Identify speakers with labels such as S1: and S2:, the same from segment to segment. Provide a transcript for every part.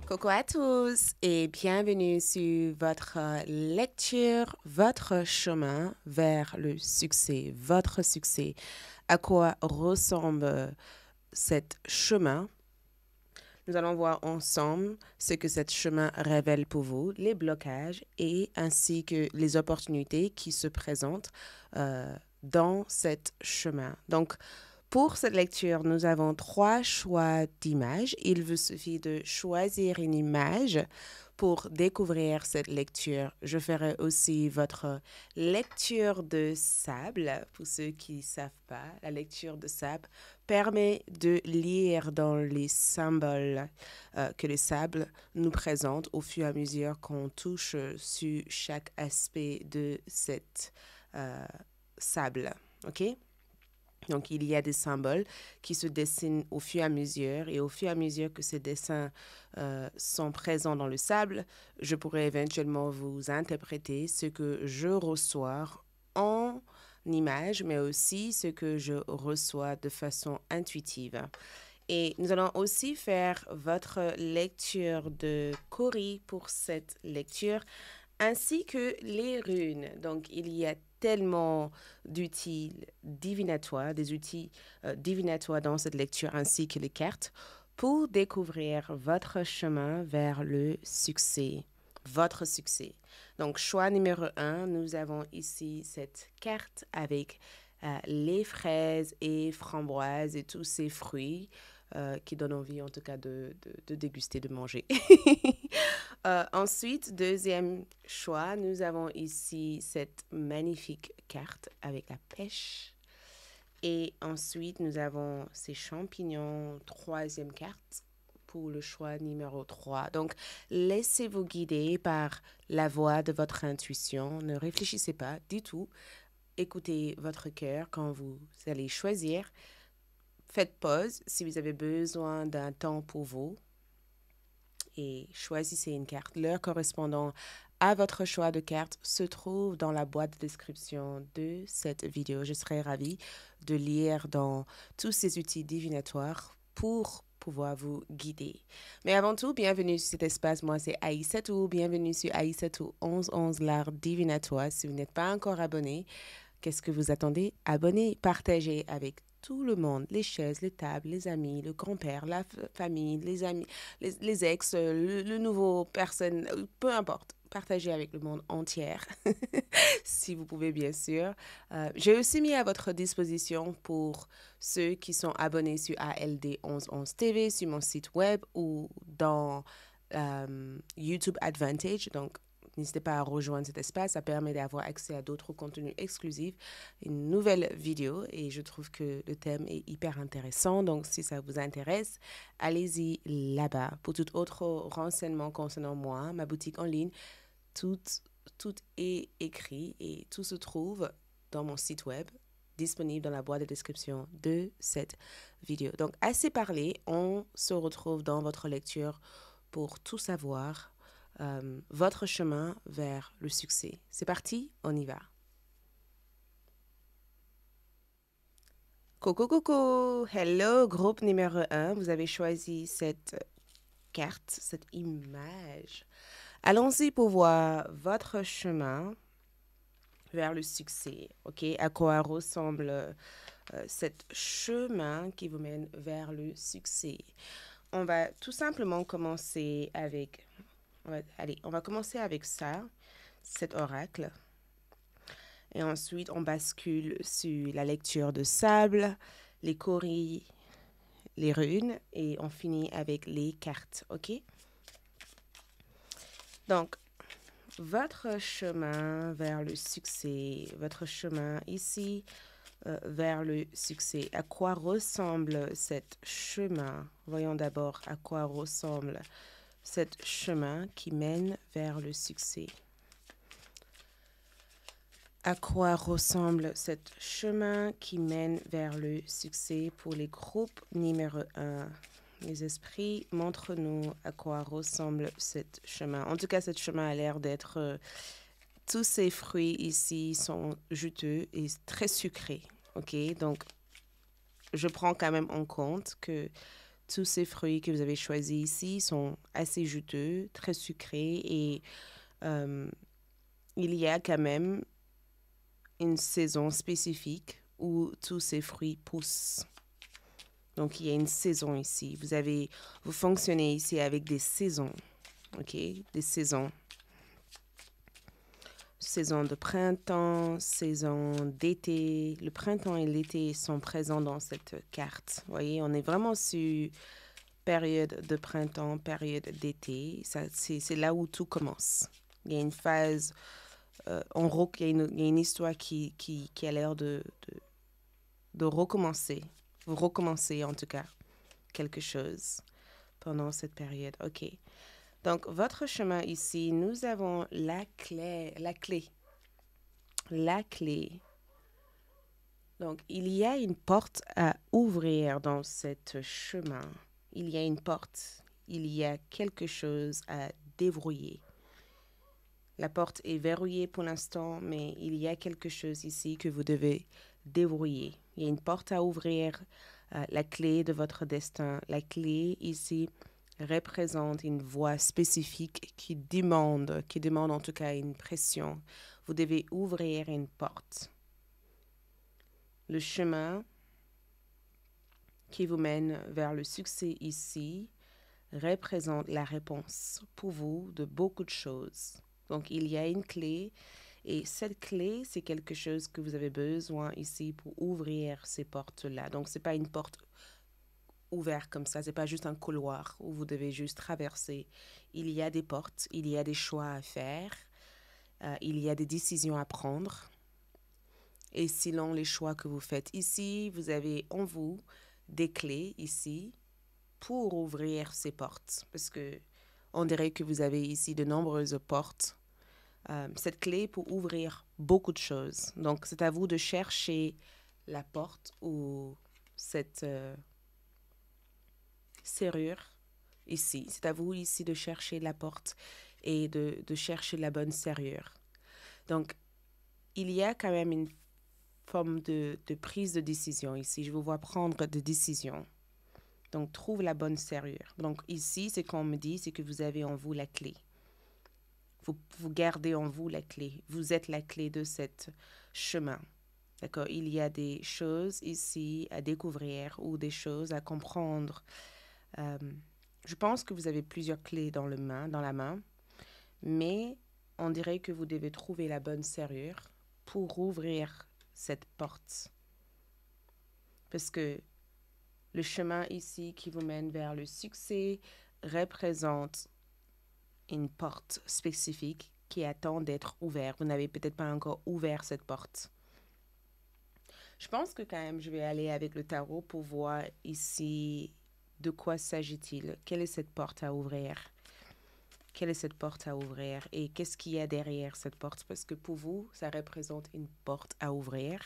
S1: Coucou à tous et bienvenue sur votre lecture, votre chemin vers le succès, votre succès. À quoi ressemble cet chemin? Nous allons voir ensemble ce que cet chemin révèle pour vous, les blocages et ainsi que les opportunités qui se présentent dans cet chemin. Donc, pour cette lecture, nous avons 3 choix d'images. Il vous suffit de choisir une image pour découvrir cette lecture. Je ferai aussi votre lecture de sable. Pour ceux qui ne savent pas, la lecture de sable permet de lire dans les symboles que le sable nous présente au fur et à mesure qu'on touche sur chaque aspect de cette sable. OK? Donc, il y a des symboles qui se dessinent au fur et à mesure. Et au fur et à mesure que ces dessins sont présents dans le sable, je pourrais éventuellement vous interpréter ce que je reçois en image, mais aussi ce que je reçois de façon intuitive. Et nous allons aussi faire votre lecture de Cori pour cette lecture, ainsi que les runes. Donc, il y a tellement d'outils divinatoires, des outils divinatoires dans cette lecture, ainsi que les cartes, pour découvrir votre chemin vers le succès, votre succès. Donc, choix numéro 1, nous avons ici cette carte avec les fraises et framboises et tous ces fruits qui donnent envie, en tout cas, de déguster, de manger. Ensuite, deuxième choix, nous avons ici cette magnifique carte avec la pêche. Et ensuite, nous avons ces champignons, troisième carte pour le choix numéro 3. Donc, laissez-vous guider par la voix de votre intuition. Ne réfléchissez pas du tout. Écoutez votre cœur quand vous allez choisir. Faites pause si vous avez besoin d'un temps pour vous et choisissez une carte. L'heure correspondant à votre choix de carte se trouve dans la boîte de description de cette vidéo. Je serai ravie de lire dans tous ces outils divinatoires pour pouvoir vous guider. Mais avant tout, bienvenue sur cet espace. Moi, c'est Aïssatou. Bienvenue sur Aïssatou 1111, l'art divinatoire. Si vous n'êtes pas encore abonné, qu'est-ce que vous attendez? Abonnez, partagez avec tout le monde, les chaises, les tables, les amis, le grand-père, la famille, les amis, les ex, le nouveau personne, peu importe. Partagez avec le monde entier, si vous pouvez, bien sûr. J'ai aussi mis à votre disposition pour ceux qui sont abonnés sur ALD 1111 TV, sur mon site web ou dans YouTube Advantage. Donc, n'hésitez pas à rejoindre cet espace, ça permet d'avoir accès à d'autres contenus exclusifs, une nouvelle vidéo et je trouve que le thème est hyper intéressant. Donc, si ça vous intéresse, allez-y là-bas. Pour tout autre renseignement concernant moi, ma boutique en ligne, tout est écrit et tout se trouve dans mon site web, disponible dans la boîte de description de cette vidéo. Donc, assez parlé, on se retrouve dans votre lecture pour tout savoir. Votre chemin vers le succès. C'est parti, on y va. Coucou, hello, groupe numéro 1. Vous avez choisi cette carte, cette image. Allons-y pour voir votre chemin vers le succès. OK? À quoi ressemble cet chemin qui vous mène vers le succès? On va tout simplement commencer avec... on va commencer avec ça, cet oracle. Et ensuite, on bascule sur la lecture de sable, les coris, les runes, et on finit avec les cartes, OK? Donc, votre chemin vers le succès, votre chemin ici vers le succès. À quoi ressemble cet chemin? Voyons d'abord à quoi ressemble cet chemin qui mène vers le succès. À quoi ressemble cet chemin qui mène vers le succès pour les groupes numéro 1? Les esprits, montre-nous à quoi ressemble cet chemin. En tout cas, cet chemin a l'air d'être... tous ces fruits ici sont juteux et très sucrés. OK? Donc, je prends quand même en compte que tous ces fruits que vous avez choisis ici sont assez juteux, très sucrés et il y a quand même une saison spécifique où tous ces fruits poussent. Donc, il y a une saison ici. Vous fonctionnez ici avec des saisons, ok? Des saisons. Saison de printemps, saison d'été. Le printemps et l'été sont présents dans cette carte. Vous voyez, on est vraiment sur période de printemps, période d'été. C'est là où tout commence. Il y a une phase, il y a une histoire qui a l'air de recommencer. Vous recommencez en tout cas quelque chose pendant cette période. OK. Donc, votre chemin ici, nous avons la clé. Donc, il y a une porte à ouvrir dans ce chemin. Il y a une porte. Il y a quelque chose à déverrouiller. La porte est verrouillée pour l'instant, mais il y a quelque chose ici que vous devez déverrouiller. Il y a une porte à ouvrir, la clé de votre destin. La clé ici représente une voix spécifique qui demande en tout cas une pression. Vous devez ouvrir une porte. Le chemin qui vous mène vers le succès ici représente la réponse pour vous de beaucoup de choses. Donc, il y a une clé et cette clé, c'est quelque chose que vous avez besoin ici pour ouvrir ces portes-là. Donc, ce n'est pas une porte ouverte comme ça, ce n'est pas juste un couloir où vous devez juste traverser. Il y a des portes, il y a des choix à faire, il y a des décisions à prendre. Et selon les choix que vous faites ici, vous avez en vous des clés ici pour ouvrir ces portes. Parce que on dirait que vous avez ici de nombreuses portes. Cette clé pour ouvrir beaucoup de choses. Donc, c'est à vous de chercher la porte ou cette serrure ici. C'est à vous ici de chercher la porte et de chercher la bonne serrure. Donc, il y a quand même une forme de prise de décision ici. Je vous vois prendre des décisions. Donc, trouve la bonne serrure. Donc, ici, ce qu'on me dit, c'est que vous avez en vous la clé. Vous gardez en vous la clé. Vous êtes la clé de ce chemin. D'accord? Il y a des choses ici à découvrir ou des choses à comprendre. Je pense que vous avez plusieurs clés dans la main, mais on dirait que vous devez trouver la bonne serrure pour ouvrir cette porte. Parce que le chemin ici qui vous mène vers le succès représente une porte spécifique qui attend d'être ouverte. Vous n'avez peut-être pas encore ouvert cette porte. Je pense que quand même, je vais aller avec le tarot pour voir ici de quoi s'agit-il. Quelle est cette porte à ouvrir? Quelle est cette porte à ouvrir? Et qu'est-ce qu'il y a derrière cette porte? Parce que pour vous, ça représente une porte à ouvrir.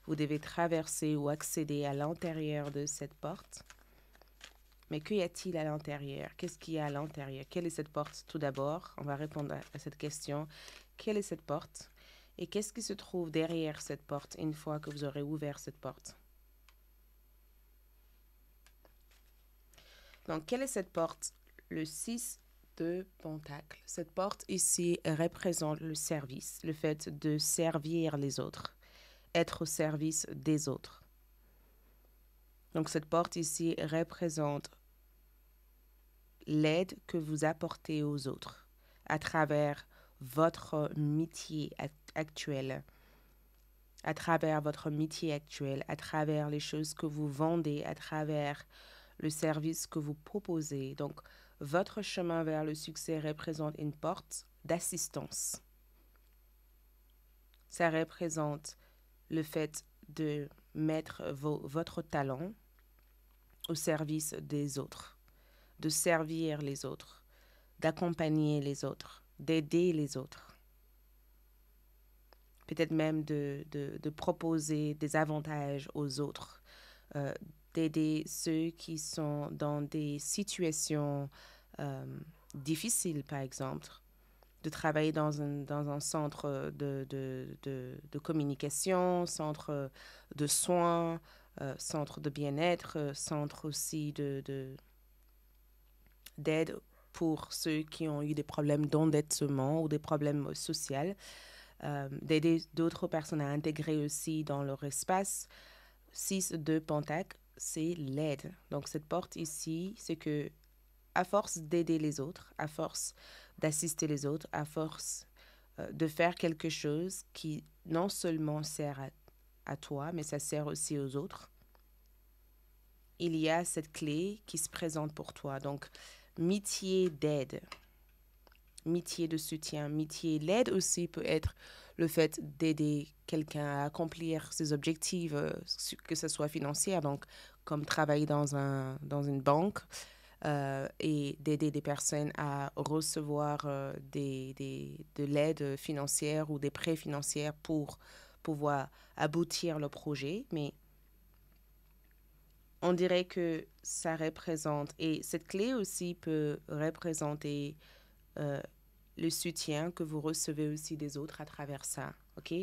S1: Vous devez traverser ou accéder à l'intérieur de cette porte. Mais qu'y a-t-il à l'intérieur? Qu'est-ce qu'il y a à l'intérieur? Quelle est cette porte? Tout d'abord, on va répondre à cette question. Quelle est cette porte? Et qu'est-ce qui se trouve derrière cette porte une fois que vous aurez ouvert cette porte? Donc, quelle est cette porte? Le 6 de Pentacles. Cette porte ici représente le service, le fait de servir les autres, être au service des autres. Donc, cette porte ici représente l'aide que vous apportez aux autres à travers votre métier actuel, à travers les choses que vous vendez, à travers le service que vous proposez. Donc, votre chemin vers le succès représente une porte d'assistance. Ça représente le fait de mettre votre talent au service des autres, de servir les autres, d'accompagner les autres, d'aider les autres. Peut-être même de proposer des avantages aux autres, d'aider ceux qui sont dans des situations difficiles, par exemple, de travailler dans un centre de communication, centre de soins, centre de bien-être, centre aussi d'aide pour ceux qui ont eu des problèmes d'endettement ou des problèmes sociaux, d'aider d'autres personnes à intégrer aussi dans leur espace. 6 de Pentacle, c'est l'aide. Donc cette porte ici, c'est que à force d'aider les autres, à force d'assister les autres, à force de faire quelque chose qui non seulement sert à toi, mais ça sert aussi aux autres, il y a cette clé qui se présente pour toi. Donc, métier d'aide, métier de soutien, métier. L'aide aussi peut être le fait d'aider quelqu'un à accomplir ses objectifs, que ce soit financier, donc comme travailler dans une banque, et d'aider des personnes à recevoir de l'aide financière ou des prêts financiers pour pouvoir aboutir le projet. Mais on dirait que ça représente, et cette clé aussi peut représenter euh, le soutien que vous recevez aussi des autres à travers ça. OK?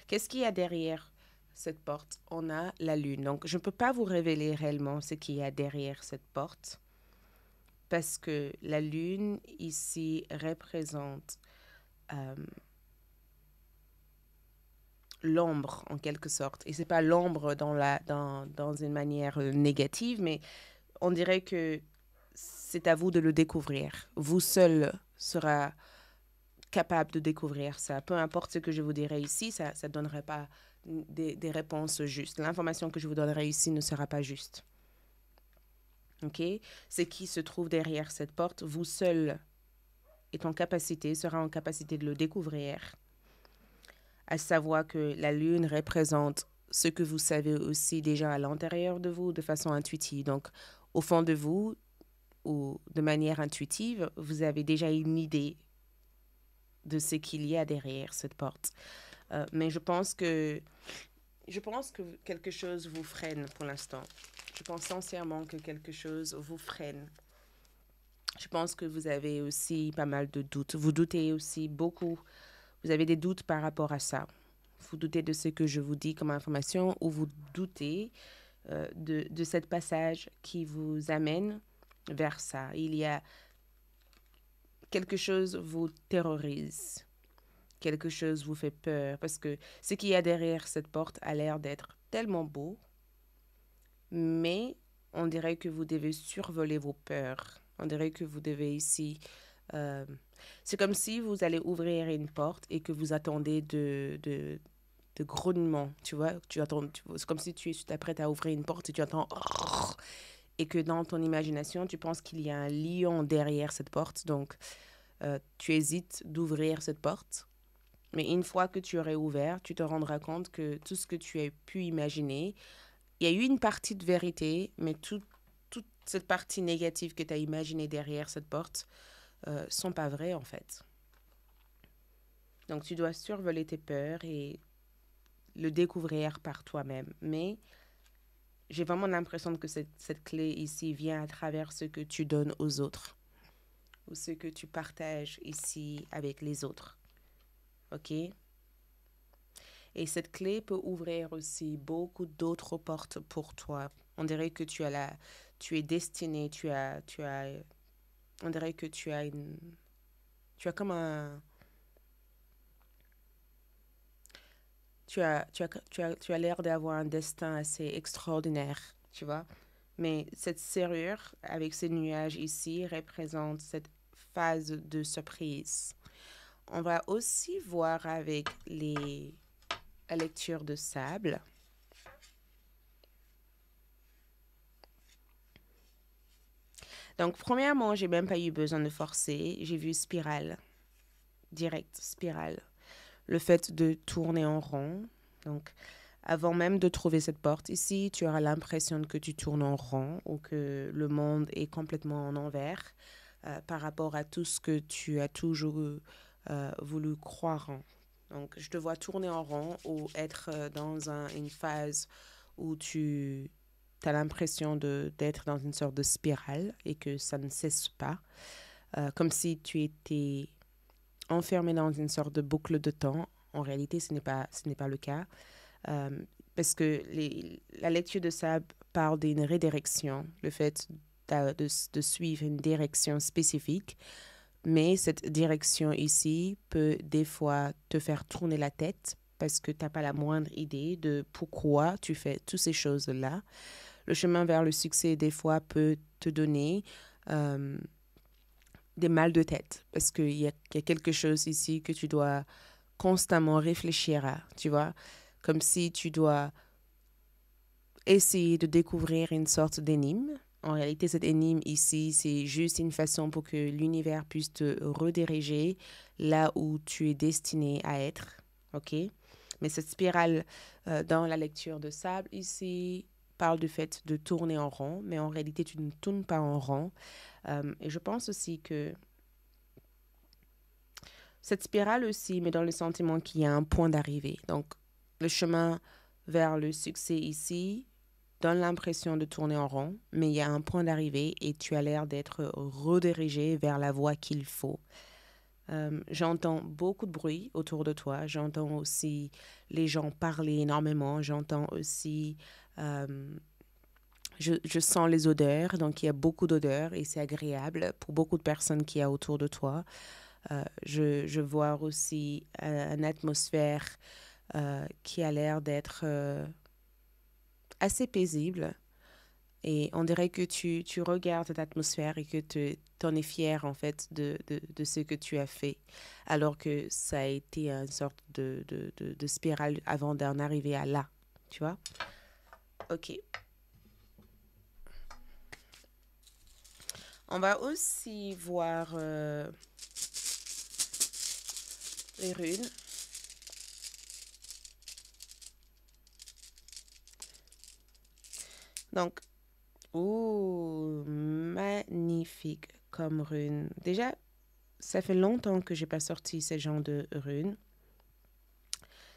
S1: Qu'est-ce qu'il y a derrière cette porte? On a la lune. Donc, je ne peux pas vous révéler réellement ce qu'il y a derrière cette porte parce que la lune ici représente l'ombre en quelque sorte. Et c'est pas l'ombre dans une manière négative, mais on dirait que c'est à vous de le découvrir. Vous seul sera capable de découvrir ça. Peu importe ce que je vous dirai ici, ça ne donnerait pas des réponses justes. L'information que je vous donnerai ici ne sera pas juste. OK? Ce qui se trouve derrière cette porte, vous seul sera en capacité de le découvrir. À savoir que la lune représente ce que vous savez aussi déjà à l'intérieur de vous de façon intuitive. Donc, au fond de vous, ou de manière intuitive, vous avez déjà une idée de ce qu'il y a derrière cette porte. Mais je pense que quelque chose vous freine pour l'instant. Je pense sincèrement que quelque chose vous freine. Je pense que vous avez aussi pas mal de doutes. Vous doutez aussi beaucoup. Vous avez des doutes par rapport à ça. Vous doutez de ce que je vous dis comme information ou vous doutez de cette passage qui vous amène vers ça. Il y a quelque chose vous terrorise. Quelque chose vous fait peur parce que ce qu'il y a derrière cette porte a l'air d'être tellement beau, mais on dirait que vous devez survoler vos peurs. On dirait que vous devez ici... c'est comme si vous allez ouvrir une porte et que vous attendez de grognements, tu vois. C'est comme si tu t'apprêtes à ouvrir une porte et tu attends... Et que dans ton imagination, tu penses qu'il y a un lion derrière cette porte. Donc, tu hésites d'ouvrir cette porte. Mais une fois que tu aurais ouvert, tu te rendras compte que tout ce que tu as pu imaginer, il y a eu une partie de vérité, mais toute cette partie négative que tu as imaginée derrière cette porte sont pas vraies en fait. Donc tu dois survoler tes peurs et le découvrir par toi-même. Mais j'ai vraiment l'impression que cette clé ici vient à travers ce que tu donnes aux autres ou ce que tu partages ici avec les autres. OK? Et cette clé peut ouvrir aussi beaucoup d'autres portes pour toi. On dirait que tu es destiné, on dirait que tu as comme tu as l'air d'avoir un destin assez extraordinaire, tu vois. Mais cette serrure avec ces nuages ici représente cette phase de surprise. On va aussi voir avec la lecture de sable. Donc, premièrement, j'ai même pas eu besoin de forcer. J'ai vu spirale, direct, spirale. Le fait de tourner en rond. Donc, avant même de trouver cette porte ici, tu auras l'impression que tu tournes en rond ou que le monde est complètement en envers par rapport à tout ce que tu as toujours voulu croire en. Donc, je te vois tourner en rond ou être dans une phase où tu as l'impression d'être dans une sorte de spirale et que ça ne cesse pas. Comme si tu étais enfermé dans une sorte de boucle de temps. En réalité, ce n'est pas le cas. Euh, Parce que la lecture de sable parle d'une redirection, le fait de suivre une direction spécifique, mais cette direction ici peut des fois te faire tourner la tête parce que tu n'as pas la moindre idée de pourquoi tu fais toutes ces choses-là. Le chemin vers le succès, des fois, peut te donner euh, des mal de tête parce qu'il y a quelque chose ici que tu dois constamment réfléchir à, tu vois, comme si tu dois essayer de découvrir une sorte d'énigme. En réalité, cette énigme ici, c'est juste une façon pour que l'univers puisse te rediriger là où tu es destiné à être, ok? Mais cette spirale dans la lecture de sable ici parle du fait de tourner en rond, mais en réalité, tu ne tournes pas en rond. Et je pense aussi que cette spirale aussi met dans le sentiment qu'il y a un point d'arrivée. Donc, le chemin vers le succès ici donne l'impression de tourner en rond, mais il y a un point d'arrivée et tu as l'air d'être redirigé vers la voie qu'il faut. J'entends beaucoup de bruit autour de toi. J'entends aussi les gens parler énormément. J'entends aussi... je sens les odeurs. Donc, il y a beaucoup d'odeurs et c'est agréable pour beaucoup de personnes qui y a autour de toi. Je vois aussi une atmosphère qui a l'air d'être assez paisible. Et on dirait que tu regardes cette atmosphère et que tu en es fier, en fait, de ce que tu as fait. Alors que ça a été une sorte de spirale avant d'en arriver à là. Tu vois? OK. On va aussi voir les runes. Donc, oh, magnifique comme rune. Déjà, ça fait longtemps que j'ai pas sorti ce genre de runes.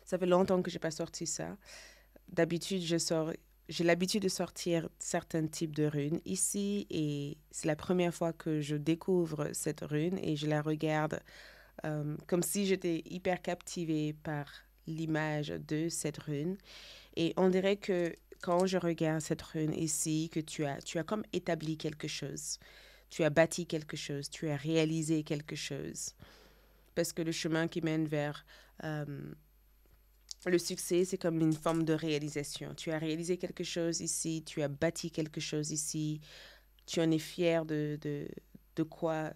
S1: Ça fait longtemps que j'ai pas sorti ça. D'habitude, j'ai l'habitude de sortir certains types de runes ici et c'est la première fois que je découvre cette rune et je la regarde comme si j'étais hyper captivée par l'image de cette rune. Et on dirait que quand je regarde cette rune ici, que tu as comme établi quelque chose. Tu as bâti quelque chose, tu as réalisé quelque chose. Parce que le chemin qui mène vers le succès, c'est comme une forme de réalisation. Tu as réalisé quelque chose ici, tu as bâti quelque chose ici, tu en es fier de quoi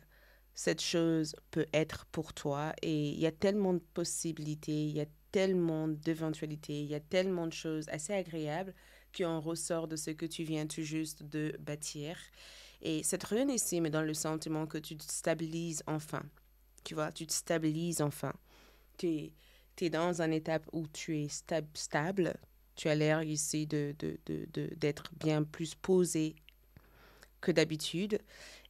S1: cette chose peut être pour toi. Et il y a tellement de possibilités, il y a tellement d'éventualités, il y a tellement de choses assez agréables qui en ressort de ce que tu viens tout juste de bâtir. Et cette rune ici me donne le sentiment que tu te stabilises enfin. Tu vois, tu te stabilises enfin. Tu es dans une étape où tu es stable. Tu as l'air ici d'être bien plus posé que d'habitude.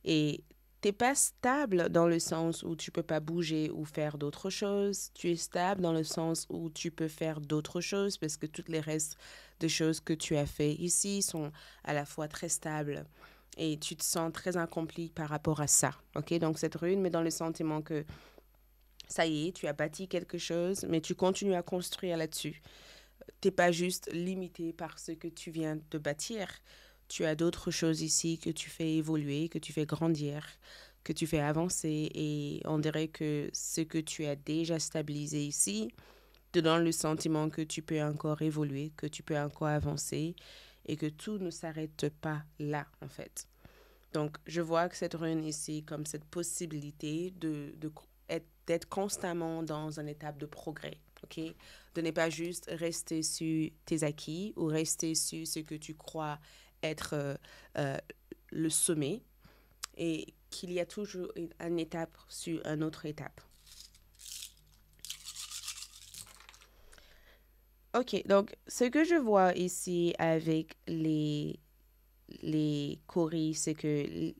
S1: Et t'es pas stable dans le sens où tu peux pas bouger ou faire d'autres choses. Tu es stable dans le sens où tu peux faire d'autres choses parce que toutes les restes de choses que tu as fait ici sont à la fois très stables et tu te sens très accompli par rapport à ça. Ok, donc cette rune met dans le sentiment que ça y est, tu as bâti quelque chose, mais tu continues à construire là-dessus. T'es pas juste limité par ce que tu viens de bâtir. Tu as d'autres choses ici que tu fais évoluer, que tu fais grandir, que tu fais avancer. Et on dirait que ce que tu as déjà stabilisé ici te donne le sentiment que tu peux encore évoluer, que tu peux encore avancer et que tout ne s'arrête pas là, en fait. Donc, je vois que cette rune ici, comme cette possibilité d'être constamment dans une étape de progrès, ok? De ne pas juste rester sur tes acquis ou rester sur ce que tu crois être euh, le sommet et qu'il y a toujours une étape sur une autre étape. Ok, donc ce que je vois ici avec les coris, c'est que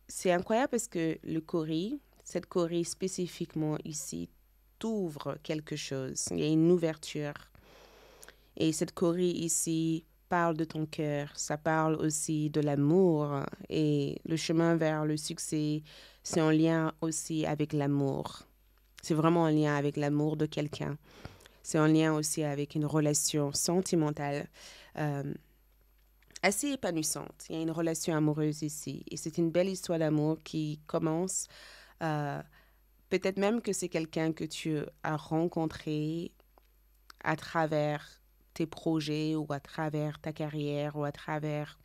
S1: c'est incroyable parce que le cori, cette cori spécifiquement ici, t'ouvre quelque chose. Il y a une ouverture. Et cette cori ici parle de ton cœur. Ça parle aussi de l'amour. Et le chemin vers le succès, c'est en lien aussi avec l'amour. C'est vraiment en lien avec l'amour de quelqu'un. C'est en lien aussi avec une relation sentimentale assez épanouissante. Il y a une relation amoureuse ici et c'est une belle histoire d'amour qui commence. Peut-être même que c'est quelqu'un que tu as rencontré à travers tes projets ou à travers ta carrière ou à travers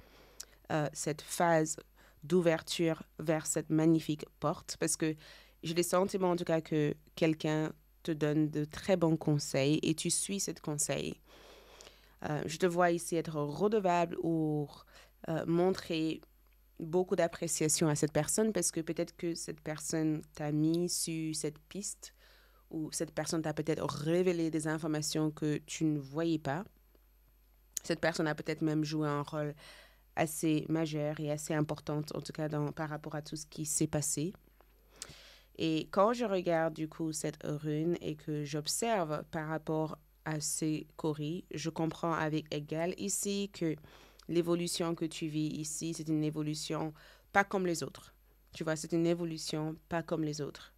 S1: cette phase d'ouverture vers cette magnifique porte. Parce que j'ai le sentiment en tout cas que quelqu'un te donne de très bons conseils et tu suis ces conseils. Je te vois ici être redevable ou montrer beaucoup d'appréciation à cette personne parce que peut-être que cette personne t'a mis sur cette piste ou cette personne t'a peut-être révélé des informations que tu ne voyais pas. Cette personne a peut-être même joué un rôle assez majeur et assez important, en tout cas par rapport à tout ce qui s'est passé. Et quand je regarde du coup cette rune et que j'observe par rapport à ces coris, je comprends avec égal ici que l'évolution que tu vis ici, c'est une évolution pas comme les autres. Tu vois, c'est une évolution pas comme les autres.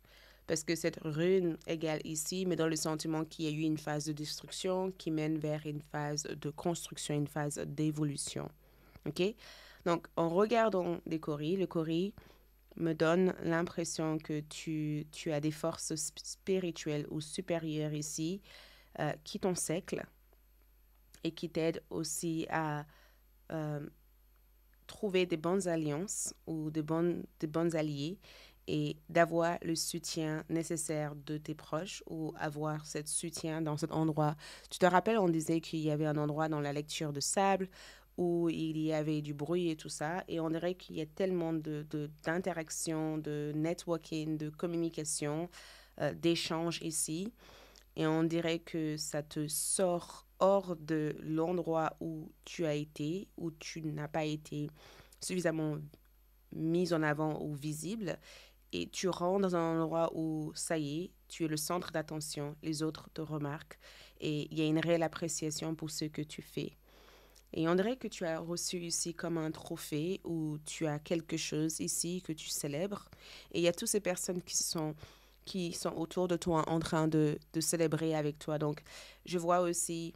S1: Parce que cette rune égale ici, mais dans le sentiment qu'il y a eu une phase de destruction qui mène vers une phase de construction, une phase d'évolution. OK? Donc, en regardant les coris, le cori me donne l'impression que tu as des forces spirituelles ou supérieures ici qui t'encerclent et qui t'aident aussi à trouver des bonnes alliances ou des bonnes alliés et d'avoir le soutien nécessaire de tes proches ou avoir ce soutien dans cet endroit. Tu te rappelles, on disait qu'il y avait un endroit dans la lecture de sable où il y avait du bruit et tout ça, et on dirait qu'il y a tellement d'interactions, de networking, de communication, d'échanges ici, et on dirait que ça te sort hors de l'endroit où tu as été, où tu n'as pas été suffisamment mis en avant ou visible, et tu rentres dans un endroit où, ça y est, tu es le centre d'attention, les autres te remarquent, et il y a une réelle appréciation pour ce que tu fais. Et on dirait que tu as reçu ici comme un trophée ou tu as quelque chose ici que tu célèbres. Et il y a toutes ces personnes qui sont autour de toi en train de célébrer avec toi. Donc, je vois aussi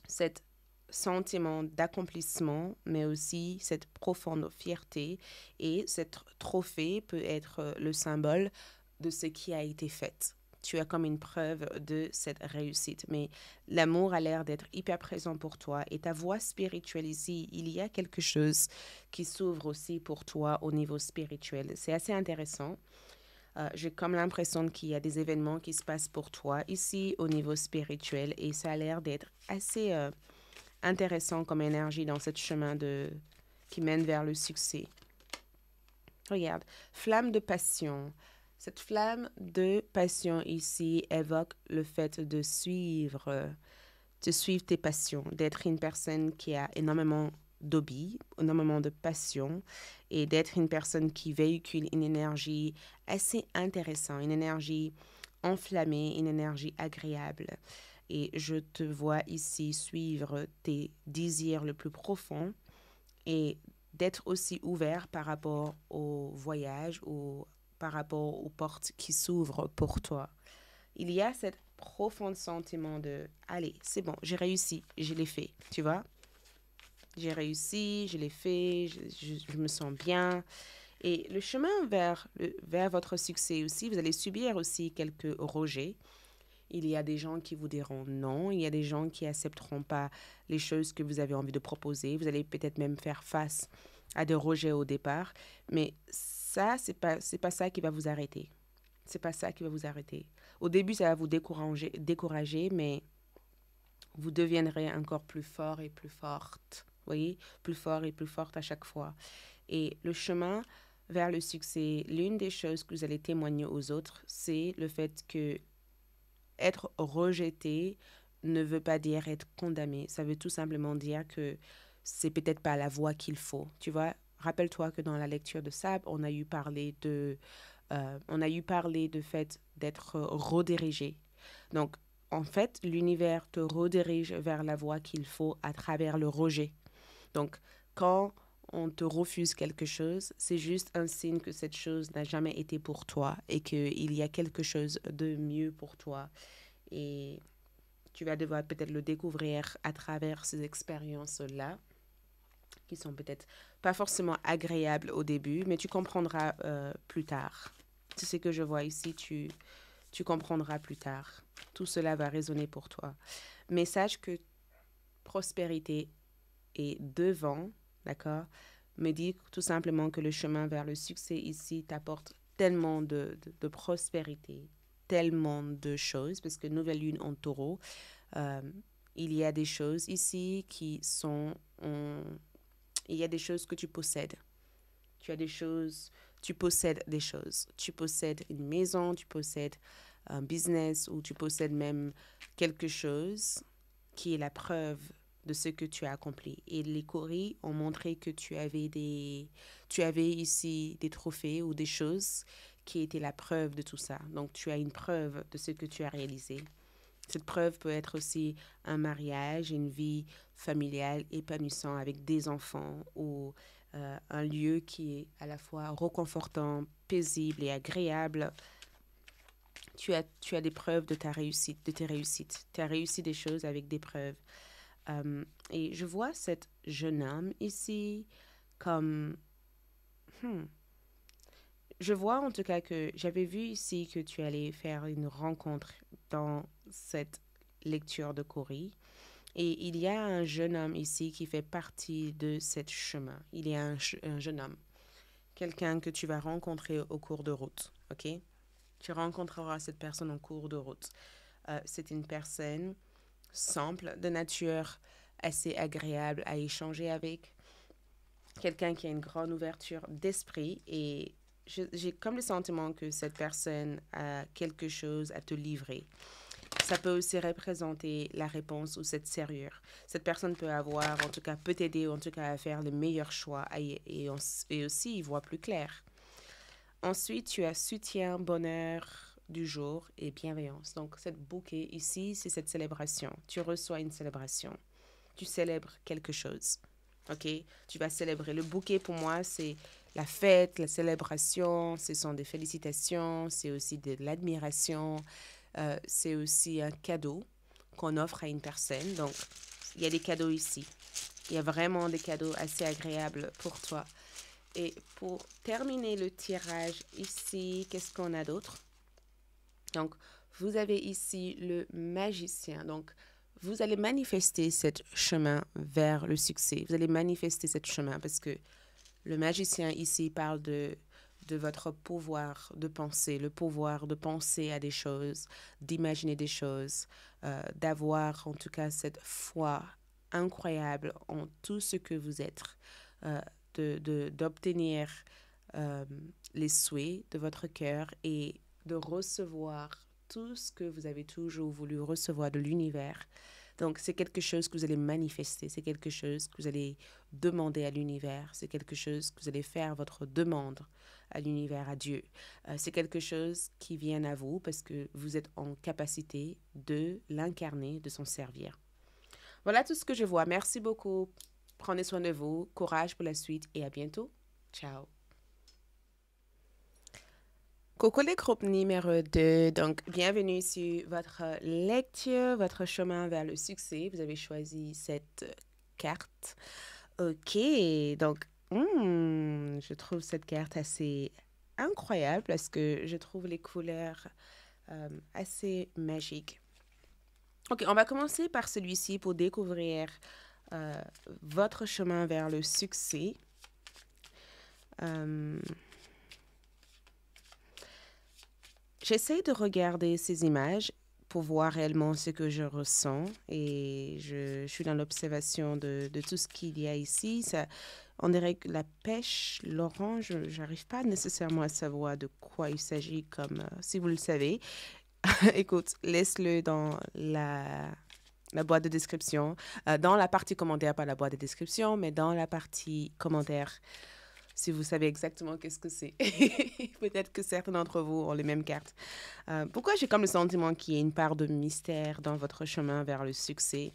S1: cet sentiment d'accomplissement, mais aussi cette profonde fierté. Et cet trophée peut être le symbole de ce qui a été fait. Tu as comme une preuve de cette réussite. Mais l'amour a l'air d'être hyper présent pour toi. Et ta voie spirituelle ici, il y a quelque chose qui s'ouvre aussi pour toi au niveau spirituel. C'est assez intéressant. J'ai comme l'impression qu'il y a des événements qui se passent pour toi ici au niveau spirituel. Et ça a l'air d'être assez intéressant comme énergie dans ce chemin qui mène vers le succès. Regarde, flamme de passion. Cette flamme de passion ici évoque le fait de suivre tes passions, d'être une personne qui a énormément d'hobby, énormément de passion et d'être une personne qui véhicule une énergie assez intéressante, une énergie enflammée, une énergie agréable. Et je te vois ici suivre tes désirs le plus profonds et d'être aussi ouvert par rapport au voyage ou par rapport aux portes qui s'ouvrent pour toi. Il y a cette profond sentiment de « Allez, c'est bon, j'ai réussi, je l'ai fait. » Tu vois? J'ai réussi, je l'ai fait, je me sens bien. Et le chemin vers votre succès aussi, vous allez subir aussi quelques rejets. Il y a des gens qui vous diront non, il y a des gens qui accepteront pas les choses que vous avez envie de proposer. Vous allez peut-être même faire face à des rejets au départ, mais ça, c'est pas ça qui va vous arrêter. C'est pas ça qui va vous arrêter. Au début, ça va vous décourager, mais vous deviendrez encore plus fort et plus forte. Vous voyez, plus fort et plus forte à chaque fois. Et le chemin vers le succès, l'une des choses que vous allez témoigner aux autres, c'est le fait que être rejeté ne veut pas dire être condamné. Ça veut tout simplement dire que c'est peut-être pas la voie qu'il faut. Tu vois, rappelle-toi que dans la lecture de Sab, on a eu parlé de fait d'être redirigé. Donc, en fait, l'univers te redirige vers la voie qu'il faut à travers le rejet. Donc, quand on te refuse quelque chose, c'est juste un signe que cette chose n'a jamais été pour toi et qu'il y a quelque chose de mieux pour toi. Et Tu vas devoir peut-être le découvrir à travers ces expériences-là, qui sont peut-être pas forcément agréables au début, mais tu comprendras plus tard. C'est ce que je vois ici, tu comprendras plus tard. Tout cela va résonner pour toi. Mais sache que prospérité est devant, d'accord? Me dit tout simplement que le chemin vers le succès ici t'apporte tellement de prospérité, tellement de choses, parce que nouvelle lune en taureau, euh, il y a des choses ici qui sont... il y a des choses que tu possèdes. Tu as des choses, tu possèdes des choses. Tu possèdes une maison, tu possèdes un business ou tu possèdes même quelque chose qui est la preuve de ce que tu as accompli. Et les coris ont montré que tu avais ici des trophées ou des choses qui étaient la preuve de tout ça. Donc, tu as une preuve de ce que tu as réalisé. Cette preuve peut être aussi un mariage, une vie familiale épanouissante avec des enfants ou un lieu qui est à la fois réconfortant, paisible et agréable. Tu as des preuves de ta réussite, de tes réussites. Tu as réussi des choses avec des preuves. Et je vois cet jeune homme ici comme... Je vois en tout cas que j'avais vu ici que tu allais faire une rencontre dans cette lecture de Cori. Et il y a un jeune homme ici qui fait partie de ce chemin. Il y a un jeune homme, quelqu'un que tu vas rencontrer au cours de route, ok? Tu rencontreras cette personne en cours de route. C'est une personne simple, de nature assez agréable à échanger avec, quelqu'un qui a une grande ouverture d'esprit et j'ai comme le sentiment que cette personne a quelque chose à te livrer. Ça peut aussi représenter la réponse ou cette serrure. Cette personne peut avoir, en tout cas, peut t'aider, en tout cas, à faire le meilleur choix et aussi y voir plus clair. Ensuite, tu as soutien, bonheur du jour et bienveillance. Donc, cette bouquet ici, c'est cette célébration. Tu reçois une célébration. Tu célèbres quelque chose. OK? Tu vas célébrer. Le bouquet, pour moi, c'est la fête, la célébration. Ce sont des félicitations. C'est aussi de l'admiration. C'est aussi un cadeau qu'on offre à une personne. Donc, il y a des cadeaux ici. Il y a vraiment des cadeaux assez agréables pour toi. Et pour terminer le tirage ici, qu'est-ce qu'on a d'autre? Donc, vous avez ici le magicien. Donc, vous allez manifester ce chemin vers le succès. Vous allez manifester ce chemin parce que le magicien ici parle de votre pouvoir de penser, le pouvoir de penser à des choses, d'imaginer des choses, d'avoir en tout cas cette foi incroyable en tout ce que vous êtes, d'obtenir les souhaits de votre cœur et de recevoir tout ce que vous avez toujours voulu recevoir de l'univers. Donc, c'est quelque chose que vous allez manifester, c'est quelque chose que vous allez demander à l'univers, c'est quelque chose que vous allez faire votre demande à l'univers, à Dieu. C'est quelque chose qui vient à vous parce que vous êtes en capacité de l'incarner, de s'en servir. Voilà tout ce que je vois. Merci beaucoup. Prenez soin de vous. Courage pour la suite et à bientôt. Ciao. Coucou les groupes numéro 2, donc bienvenue sur votre lecture, votre chemin vers le succès. Vous avez choisi cette carte. Ok, donc je trouve cette carte assez incroyable parce que je trouve les couleurs assez magiques. Ok, on va commencer par celui-ci pour découvrir votre chemin vers le succès. J'essaie de regarder ces images pour voir réellement ce que je ressens et je suis dans l'observation de tout ce qu'il y a ici. Ça, on dirait que la pêche, l'orange, j'arrive pas nécessairement à savoir de quoi il s'agit comme si vous le savez. Écoute, laisse-le dans la boîte de description, dans la partie commentaire, pas la boîte de description, mais dans la partie commentaire. Si vous savez exactement qu'est-ce que c'est. Peut-être que certains d'entre vous ont les mêmes cartes. Pourquoi j'ai comme le sentiment qu'il y a une part de mystère dans votre chemin vers le succès?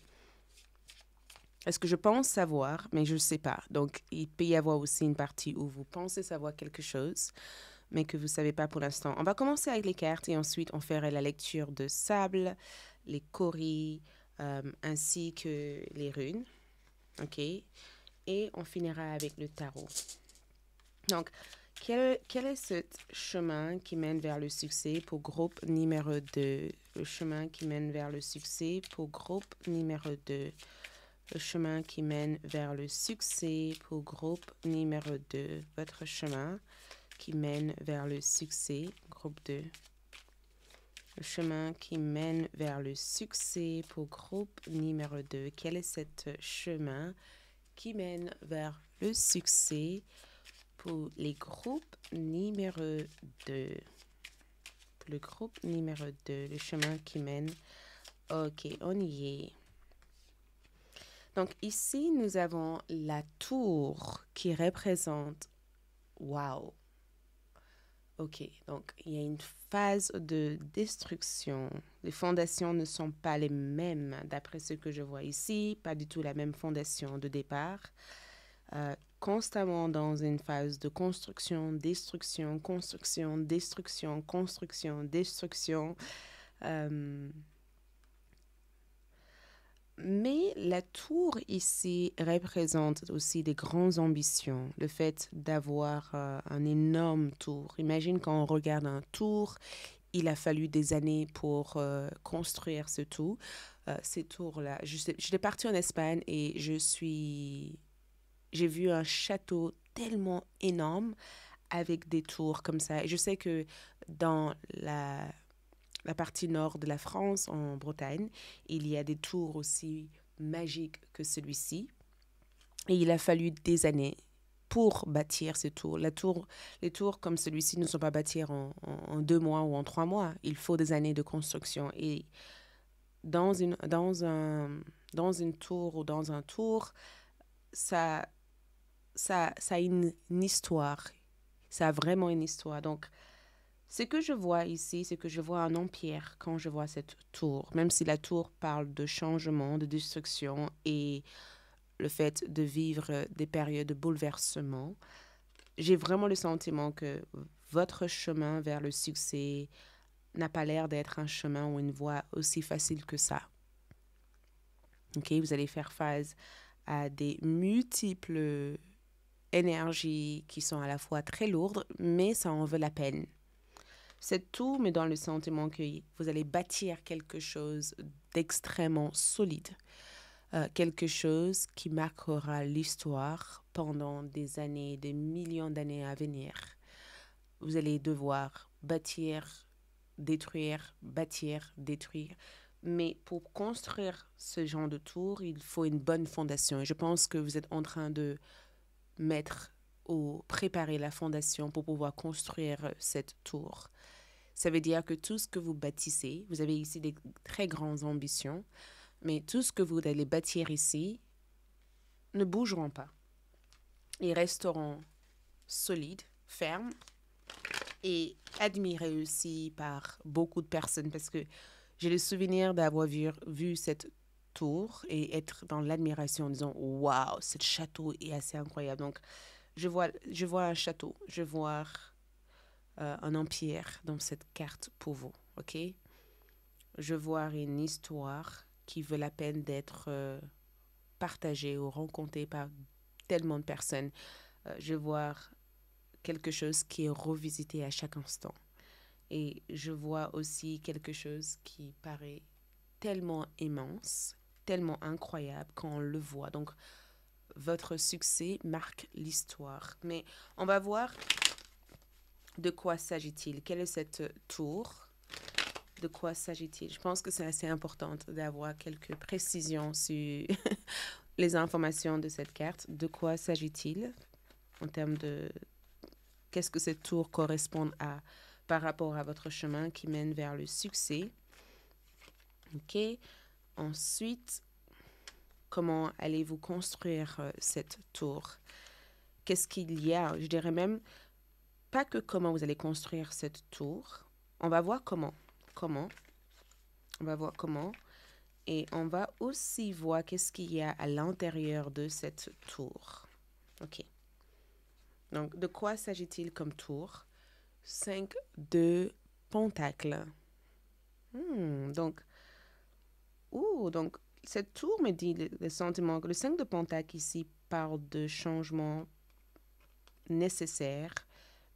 S1: Est-ce que je pense savoir, mais je ne sais pas. Donc, il peut y avoir aussi une partie où vous pensez savoir quelque chose, mais que vous ne savez pas pour l'instant. On va commencer avec les cartes et ensuite on fera la lecture de sable, les cauries, ainsi que les runes. OK? Et on finira avec le tarot. Donc, quel est ce chemin qui mène vers le succès pour groupe numéro 2? Le chemin qui mène vers le succès pour groupe numéro 2. Le chemin qui mène vers le succès pour groupe numéro 2. Votre chemin qui mène vers le succès, groupe 2. Le chemin qui mène vers le succès pour groupe numéro 2. Quel est ce chemin qui mène vers le succès pour les groupes numéro 2? Le groupe numéro 2, le chemin qui mène. OK, on y est. Donc ici, nous avons la tour qui représente. Wow! OK, donc il y a une phase de destruction. Les fondations ne sont pas les mêmes d'après ce que je vois ici, pas du tout la même fondation de départ. Constamment dans une phase de construction, destruction, construction, destruction, construction, destruction. Mais la tour ici représente aussi des grandes ambitions. Le fait d'avoir un énorme tour. Imagine quand on regarde un tour, il a fallu des années pour construire ce tour. Ces tours-là. J'étais partie en Espagne et j'ai vu un château tellement énorme avec des tours comme ça. Et je sais que dans la partie nord de la France, en Bretagne, il y a des tours aussi magiques que celui-ci. Et il a fallu des années pour bâtir ces tours. Les tours comme celui-ci ne sont pas bâtis en 2 mois ou en 3 mois. Il faut des années de construction. Et dans une tour ou dans un tour, ça a une histoire. Ça a vraiment une histoire. Donc, ce que je vois ici, c'est que je vois un empire quand je vois cette tour. Même si la tour parle de changement, de destruction et le fait de vivre des périodes de bouleversement, j'ai vraiment le sentiment que votre chemin vers le succès n'a pas l'air d'être un chemin ou une voie aussi facile que ça. OK, vous allez faire face à des multiples énergies qui sont à la fois très lourdes, mais ça en vaut la peine. C'est tout, mais dans le sentiment que vous allez bâtir quelque chose d'extrêmement solide. Quelque chose qui marquera l'histoire pendant des années, des millions d'années à venir. Vous allez devoir bâtir, détruire, bâtir, détruire. Mais pour construire ce genre de tour, il faut une bonne fondation. Et je pense que vous êtes en train de mettre ou préparer la fondation pour pouvoir construire cette tour. Ça veut dire que tout ce que vous bâtissez, vous avez ici des très grandes ambitions, mais tout ce que vous allez bâtir ici ne bougeront pas. Ils resteront solides, fermes et admirés aussi par beaucoup de personnes parce que j'ai le souvenir d'avoir vu cette tour et être dans l'admiration en disant « Waouh, ce château est assez incroyable ». Donc, je vois un château, je vois un empire dans cette carte pour vous, ok? Je vois une histoire qui vaut la peine d'être partagée ou rencontrée par tellement de personnes. Je vois quelque chose qui est revisité à chaque instant. Et je vois aussi quelque chose qui paraît tellement immense, tellement incroyable quand on le voit. Donc, votre succès marque l'histoire. Mais on va voir de quoi s'agit-il. Quelle est cette tour? De quoi s'agit-il? Je pense que c'est assez important d'avoir quelques précisions sur les informations de cette carte. De quoi s'agit-il en termes de qu'est-ce que cette tour correspond à par rapport à votre chemin qui mène vers le succès? OK. Ensuite, comment allez-vous construire cette tour? Qu'est-ce qu'il y a? Je dirais même pas que comment vous allez construire cette tour. On va voir comment. On va voir comment. Et on va aussi voir qu'est-ce qu'il y a à l'intérieur de cette tour. OK. Donc, de quoi s'agit-il comme tour? 5 de pentacles. Donc, Ouh, donc cette tour me dit le sentiment que le 5 de Pentacle ici parle de changement nécessaire,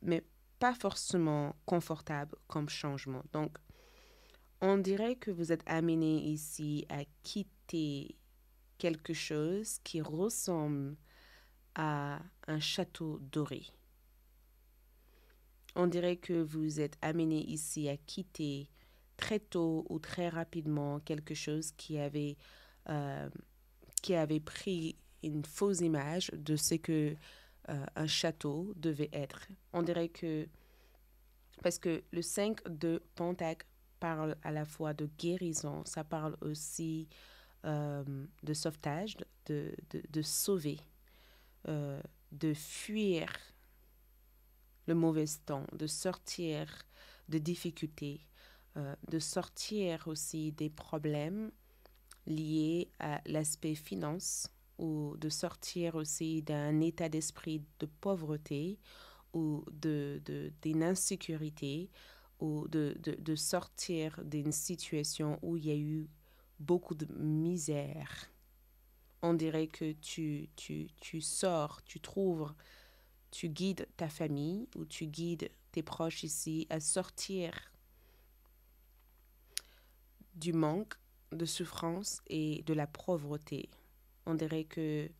S1: mais pas forcément confortable comme changement. Donc, on dirait que vous êtes amené ici à quitter quelque chose qui ressemble à un château doré. On dirait que vous êtes amené ici à quitter très tôt ou très rapidement quelque chose qui avait pris une fausse image de ce que un château devait être. On dirait que, parce que le 5 de Pentacle parle à la fois de guérison, ça parle aussi de sauvetage, de sauver, de fuir le mauvais temps, de sortir de difficultés, de sortir aussi des problèmes liés à l'aspect finance ou de sortir aussi d'un état d'esprit de pauvreté ou d'une insécurité ou de sortir d'une situation où il y a eu beaucoup de misère. On dirait que tu sors, tu guides ta famille ou tu guides tes proches ici à sortir du manque, de souffrance et de la pauvreté. On dirait que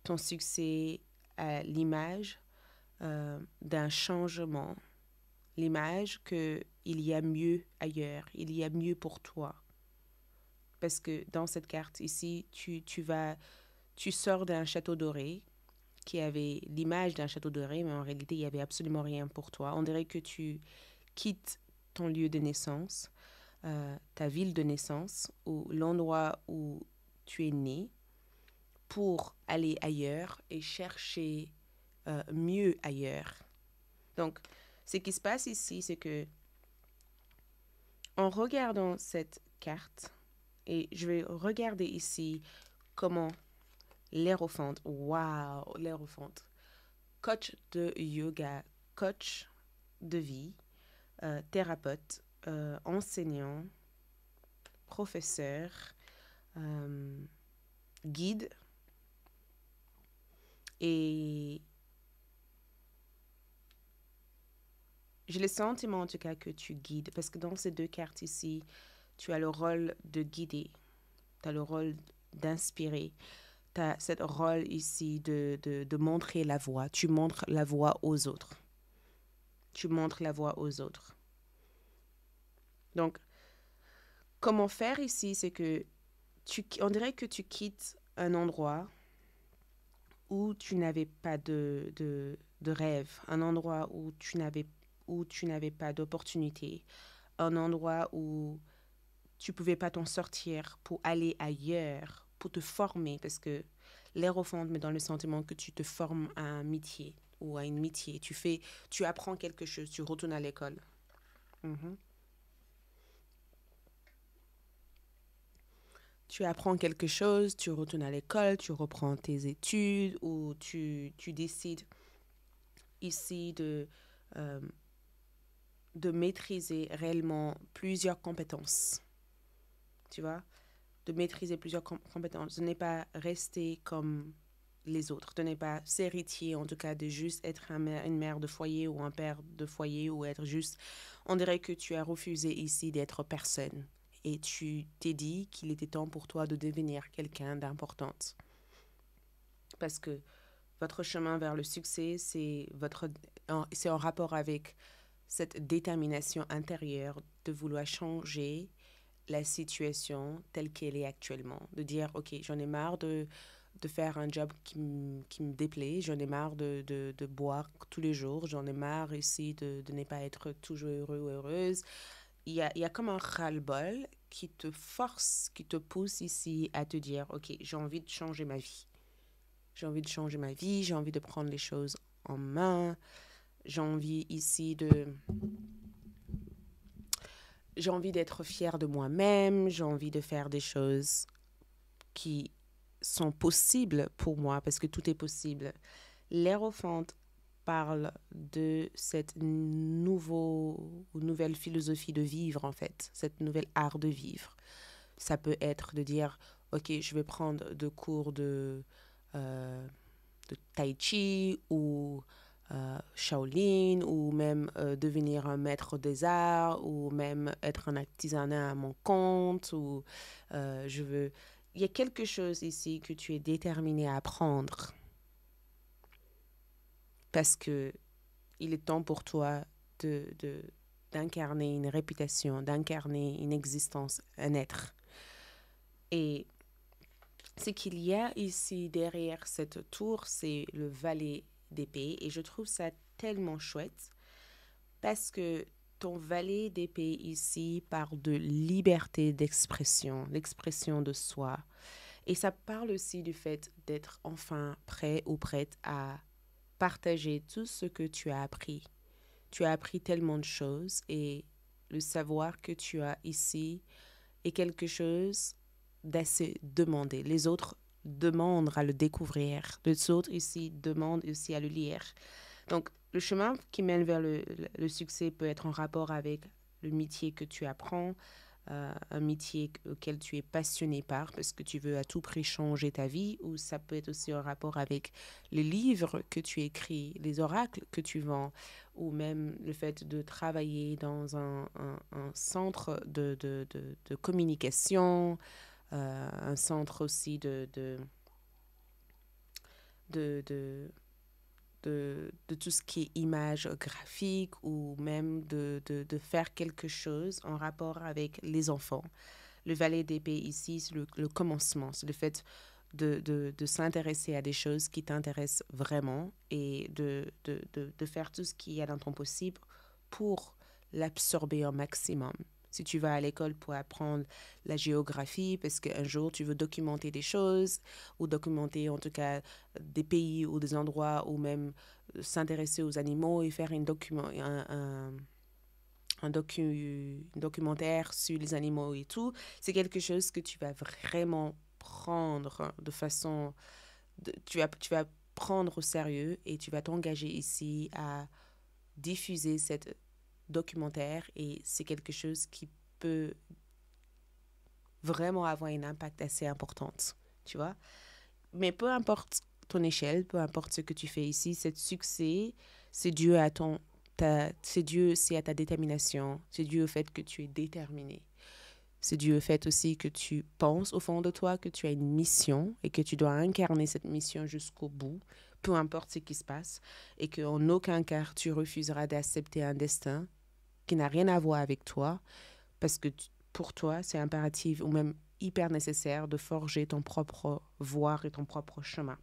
S1: ton succès a l'image d'un changement, l'image qu'il y a mieux ailleurs, il y a mieux pour toi. Parce que dans cette carte ici, tu sors d'un château doré qui avait l'image d'un château doré, mais en réalité, il n'y avait absolument rien pour toi. On dirait que tu quittes ton lieu de naissance, ta ville de naissance, ou l'endroit où tu es né, pour aller ailleurs et chercher mieux ailleurs. Donc, ce qui se passe ici, c'est que en regardant cette carte, et je vais regarder ici comment l'Hérophante, waouh, l'Hérophante, coach de yoga, coach de vie, thérapeute, enseignant, professeur, guide, et j'ai le sentiment en tout cas que tu guides, parce que dans ces deux cartes ici, tu as le rôle de guider, tu as le rôle d'inspirer, tu as ce rôle ici de montrer la voie, tu montres la voie aux autres. Tu montres la voie aux autres. Donc, comment faire ici, c'est que on dirait que tu quittes un endroit où tu n'avais pas de rêve, un endroit où tu n'avais pas d'opportunité, un endroit où tu pouvais pas t'en sortir pour aller ailleurs, pour te former, parce que l'Hérophante met dans le sentiment que tu te formes à un métier ou à une métier. Tu apprends quelque chose, tu retournes à l'école. Mhm. Tu apprends quelque chose, tu retournes à l'école, tu reprends tes études ou tu décides ici euh, de maîtriser réellement plusieurs compétences. Tu vois? De maîtriser plusieurs compétences. De ne pas rester comme les autres. De ne pas s'héritier, en tout cas, de juste être une mère de foyer ou un père de foyer ou être juste... On dirait que tu as refusé ici d'être personne. Et tu t'es dit qu'il était temps pour toi de devenir quelqu'un d'importante. Parce que votre chemin vers le succès, c'est en rapport avec cette détermination intérieure de vouloir changer la situation telle qu'elle est actuellement. De dire, OK, j'en ai marre de faire un job qui me déplaît, j'en ai marre de boire tous les jours, j'en ai marre ici de ne pas être toujours heureux ou heureuse. Il y a comme un ras-le-bol qui te force, qui te pousse ici à te dire, OK, j'ai envie de changer ma vie. J'ai envie de changer ma vie, j'ai envie de prendre les choses en main, j'ai envie ici j'ai envie d'être fière de moi-même, j'ai envie de faire des choses qui sont possibles pour moi, parce que tout est possible. L'Hérophante parle de cette nouvelle philosophie de vivre, en fait, cette nouvelle art de vivre. Ça peut être de dire, OK, je vais prendre des cours de tai chi ou Shaolin ou même devenir un maître des arts ou même être un artisanat à mon compte ou je veux... Il y a quelque chose ici que tu es déterminé à apprendre parce que il est temps pour toi d'incarner une réputation, d'incarner une existence, un être. Et ce qu'il y a ici derrière cette tour, c'est le valet d'épée. Et je trouve ça tellement chouette parce que ton valet d'épée ici parle de liberté d'expression, l'expression de soi. Et ça parle aussi du fait d'être enfin prêt ou prête à partager tout ce que tu as appris. Tu as appris tellement de choses et le savoir que tu as ici est quelque chose d'assez demandé. Les autres demandent à le découvrir. Les autres ici demandent aussi à le lire. Donc, le chemin qui mène vers le succès peut être en rapport avec le métier que tu apprends, un métier auquel tu es passionné par parce que tu veux à tout prix changer ta vie, ou ça peut être aussi en rapport avec les livres que tu écris, les oracles que tu vends, ou même le fait de travailler dans un centre de communication, un centre aussi de, de, de tout ce qui est image graphique ou même de faire quelque chose en rapport avec les enfants. Le valet d'épée ici, c'est le commencement, c'est le fait de s'intéresser à des choses qui t'intéressent vraiment et de faire tout ce qu'il y a dans ton possible pour l'absorber au maximum. Si tu vas à l'école pour apprendre la géographie, parce qu'un jour tu veux documenter des choses, ou documenter en tout cas des pays ou des endroits, ou même s'intéresser aux animaux et faire un documentaire sur les animaux et tout, c'est quelque chose que tu vas vraiment prendre de façon... tu vas prendre au sérieux et tu vas t'engager ici à diffuser cette documentaire et c'est quelque chose qui peut vraiment avoir un impact assez important, tu vois. Mais peu importe ton échelle, peu importe ce que tu fais ici, ce succès, c'est dû à c'est à ta détermination, c'est dû au fait que tu es déterminé. C'est dû au fait aussi que tu penses au fond de toi que tu as une mission et que tu dois incarner cette mission jusqu'au bout, peu importe ce qui se passe, et qu'en aucun cas tu refuseras d'accepter un destin qui n'a rien à voir avec toi, parce que pour toi, c'est impératif ou même hyper nécessaire de forger ton propre voie et ton propre chemin.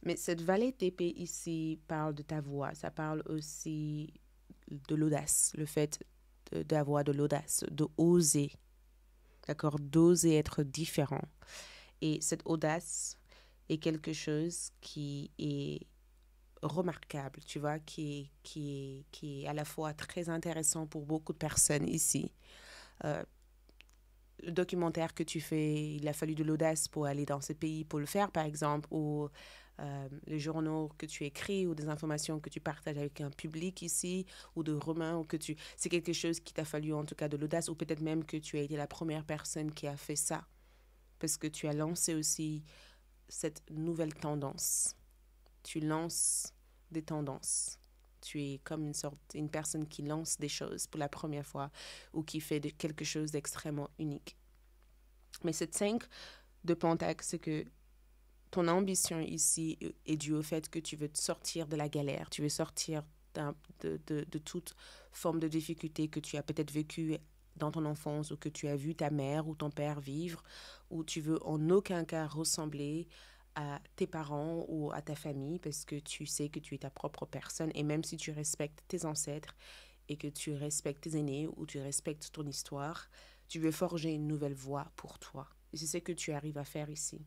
S1: Mais cette vallée d'épée ici parle de ta voix, ça parle aussi de l'audace, le fait d'avoir de l'audace, de oser, d'accord, d'oser être différent. Et cette audace est quelque chose qui est remarquable, tu vois, qui est à la fois très intéressant pour beaucoup de personnes ici. Euh, le documentaire que tu fais, il a fallu de l'audace pour aller dans ce pays pour le faire, par exemple, ou les journaux que tu écris ou des informations que tu partages avec un public ici, ou de romans, ou que tu... C'est quelque chose qui t'a fallu en tout cas de l'audace, ou peut-être même que tu as été la première personne qui a fait ça, parce que tu as lancé aussi cette nouvelle tendance. Tu lances des tendances. Tu es comme une personne qui lance des choses pour la première fois ou qui fait quelque chose d'extrêmement unique. Mais cette 5 de Pentacle, c'est que ton ambition ici est due au fait que tu veux te sortir de la galère, tu veux sortir de toute forme de difficulté que tu as peut-être vécue dans ton enfance ou que tu as vu ta mère ou ton père vivre, ou tu veux en aucun cas ressembler à tes parents ou à ta famille parce que tu sais que tu es ta propre personne et même si tu respectes tes ancêtres et que tu respectes tes aînés ou tu respectes ton histoire, tu veux forger une nouvelle voie pour toi. Et c'est ce que tu arrives à faire ici.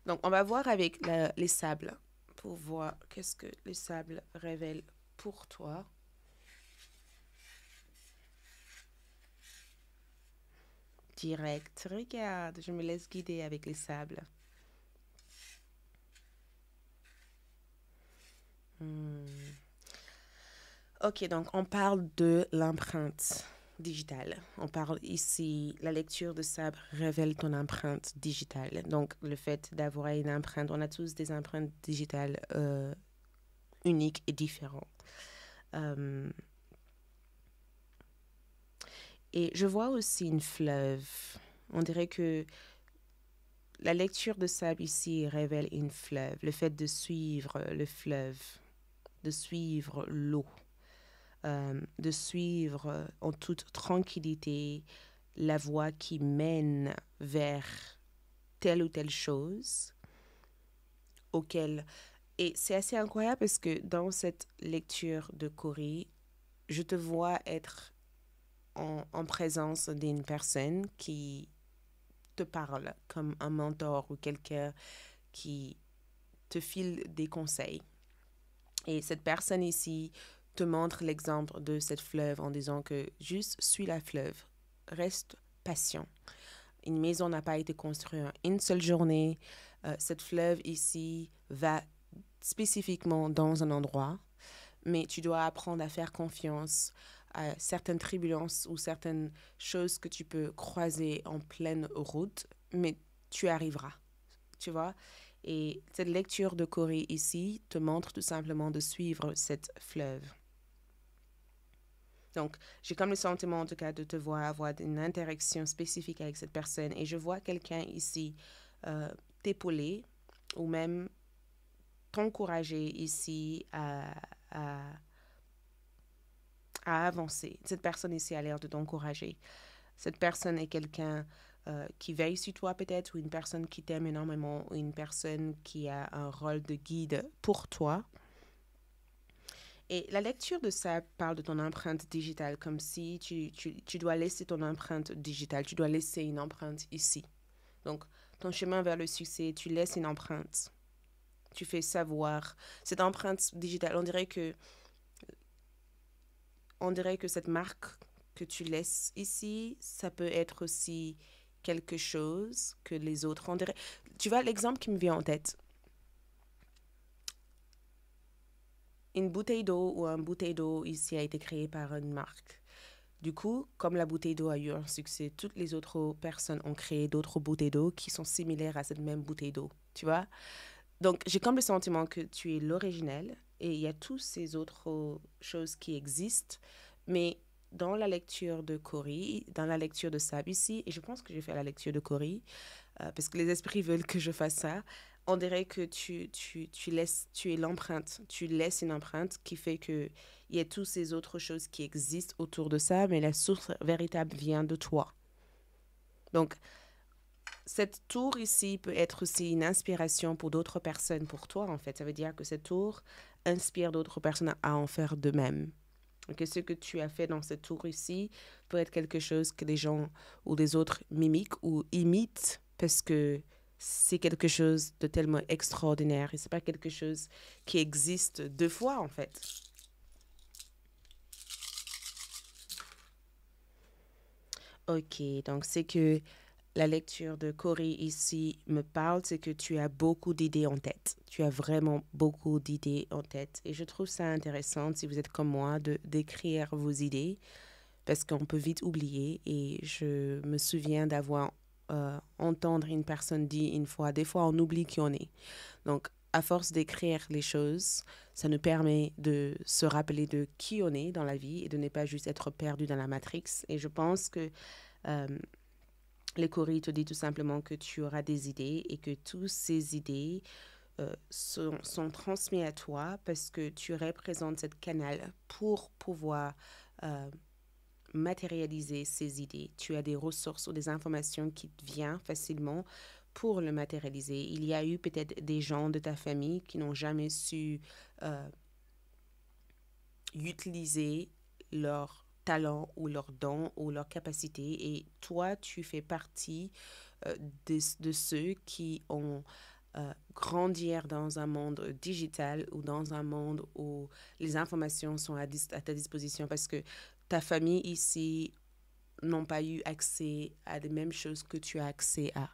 S1: Donc, on va voir avec les sables pour voir qu'est-ce que les sables révèlent pour toi. Direct, regarde, je me laisse guider avec les sables. Ok, donc on parle de l'empreinte. digitale. On parle ici, la lecture de sabre révèle ton empreinte digitale. Donc, le fait d'avoir une empreinte, on a tous des empreintes digitales uniques et différentes. Et je vois aussi une fleuve. On dirait que la lecture de sable ici révèle une fleuve. Le fait de suivre le fleuve, de suivre l'eau, de suivre en toute tranquillité la voie qui mène vers telle ou telle chose auquel... Et c'est assez incroyable parce que dans cette lecture de Corrie, je te vois être en présence d'une personne qui te parle comme un mentor ou quelqu'un qui te file des conseils. Et cette personne ici te montre l'exemple de cette fleuve en disant que juste suis la fleuve, reste patient. Une maison n'a pas été construite en une seule journée. Cette fleuve ici va spécifiquement dans un endroit, mais tu dois apprendre à faire confiance à certaines turbulences ou certaines choses que tu peux croiser en pleine route, mais tu arriveras, tu vois. Et cette lecture de Corée ici te montre tout simplement de suivre cette fleuve. Donc, j'ai comme le sentiment, en tout cas, de te voir avoir une interaction spécifique avec cette personne. Et je vois quelqu'un ici t'épauler ou même t'encourager ici à avancer. Cette personne ici a l'air de t'encourager. Cette personne est quelqu'un qui veille sur toi peut-être, ou une personne qui t'aime énormément, ou une personne qui a un rôle de guide pour toi. Et la lecture de ça parle de ton empreinte digitale, comme si tu dois laisser ton empreinte digitale, tu dois laisser une empreinte ici. Donc, ton chemin vers le succès, tu laisses une empreinte. Tu fais savoir. Cette empreinte digitale, on dirait que cette marque que tu laisses ici, ça peut être aussi quelque chose que les autres, on dirait... Tu vois, l'exemple qui me vient en tête. Une bouteille d'eau ou un bouteille d'eau ici a été créé par une marque. Du coup, comme la bouteille d'eau a eu un succès, toutes les autres personnes ont créé d'autres bouteilles d'eau qui sont similaires à cette même bouteille d'eau, tu vois? Donc, j'ai comme le sentiment que tu es l'originel et il y a toutes ces autres choses qui existent, mais dans la lecture de Corrie, dans la lecture de Sab ici, et je pense que j'ai fait la lecture de Corrie, parce que les esprits veulent que je fasse ça, on dirait que tu es l'empreinte, tu laisses une empreinte qui fait que il y a toutes ces autres choses qui existent autour de ça, mais la source véritable vient de toi. Donc, cette tour ici peut être aussi une inspiration pour d'autres personnes, pour toi en fait. Ça veut dire que cette tour inspire d'autres personnes à en faire de même. Que ce que tu as fait dans cette tour ici peut être quelque chose que des gens ou des autres mimiquent ou imitent parce que c'est quelque chose de tellement extraordinaire et c'est pas quelque chose qui existe deux fois en fait. Ok, donc c'est que la lecture de Corrie ici me parle, c'est que tu as beaucoup d'idées en tête. Tu as vraiment beaucoup d'idées en tête. Et je trouve ça intéressant, si vous êtes comme moi, d'écrire vos idées, parce qu'on peut vite oublier. Et je me souviens d'avoir entendre une personne dire une fois, des fois on oublie qui on est. Donc, à force d'écrire les choses, ça nous permet de se rappeler de qui on est dans la vie et de ne pas juste être perdu dans la matrix. Et je pense que euh, les Corée te dit tout simplement que tu auras des idées et que toutes ces idées sont transmises à toi parce que tu représentes cette canal pour pouvoir matérialiser ces idées. Tu as des ressources ou des informations qui te viennent facilement pour le matérialiser. Il y a eu peut-être des gens de ta famille qui n'ont jamais su utiliser leur talent ou leur don ou leur capacité et toi, tu fais partie de ceux qui ont grandir dans un monde digital ou dans un monde où les informations sont à ta disposition parce que ta famille ici n'ont pas eu accès à les mêmes choses que tu as accès à.